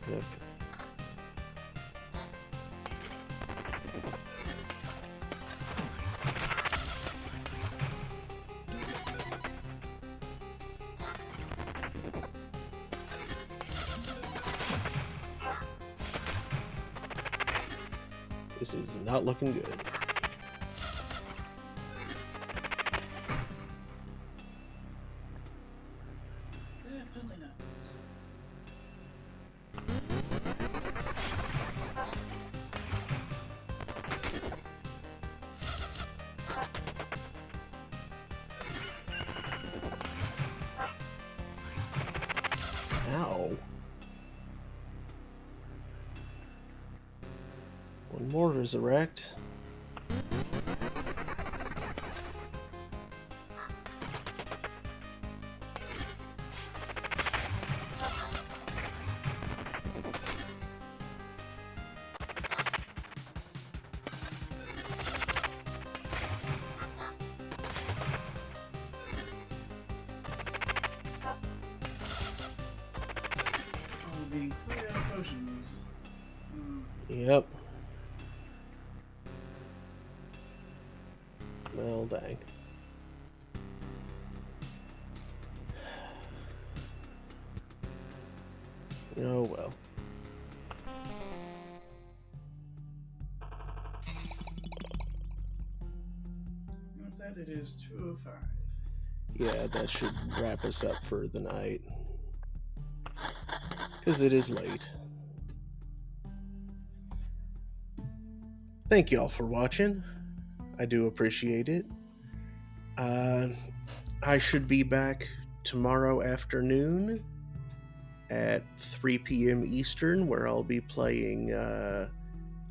Okay. This is not looking good. Definitely not. Ow. One more resurrect. Oh, being clear out of potions. Yep. Well, dang. Oh, well. With that, it is 2:05. Yeah, that should wrap us up for the night. Because it is late. Thank you all for watching. I do appreciate it. I should be back tomorrow afternoon at 3 p.m. Eastern, where I'll be playing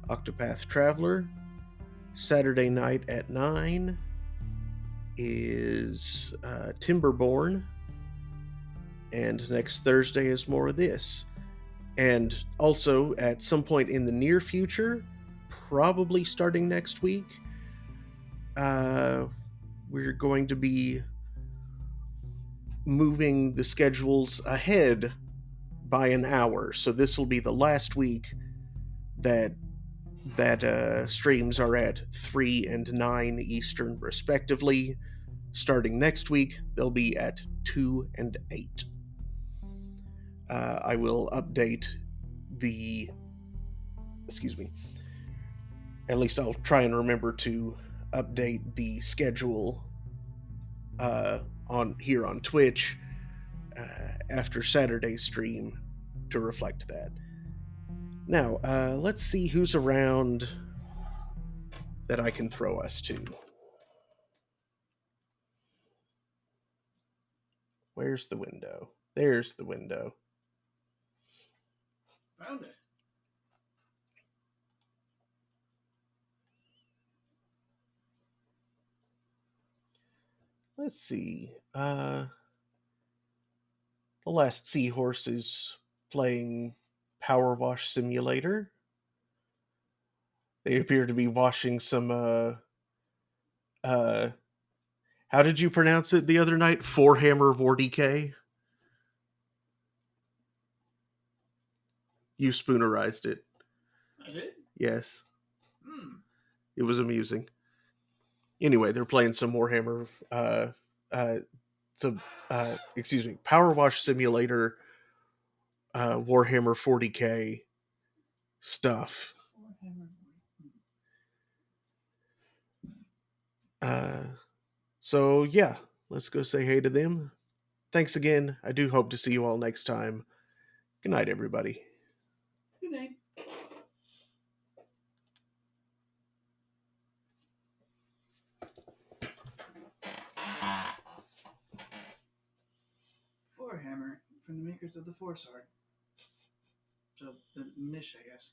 Octopath Traveler. Saturday night at 9 is Timberborn. And next Thursday is more of this. And also, at some point in the near future, probably starting next week, we're going to be moving the schedules ahead by an hour. So this will be the last week that streams are at 3 and 9 Eastern respectively. Starting next week, they'll be at 2 and 8. I will update the... Excuse me. At least I'll try and remember to update the schedule on Twitch after Saturday's stream to reflect that. Now, let's see who's around that I can throw us to. Where's the window? There's the window. Found it. Let's see. The Last Seahorse is playing Power Wash Simulator. They appear to be washing some how did you pronounce it the other night? Forehammer 40K? You spoonerized it. I did? Yes. It was amusing. Anyway, they're playing some Warhammer Power Wash Simulator Warhammer 40K stuff. So yeah, let's go say hey to them. Thanks again. I do hope to see you all next time. Good night, everybody. Good night. Warhammer from the makers of the Force Art. So the niche, I guess.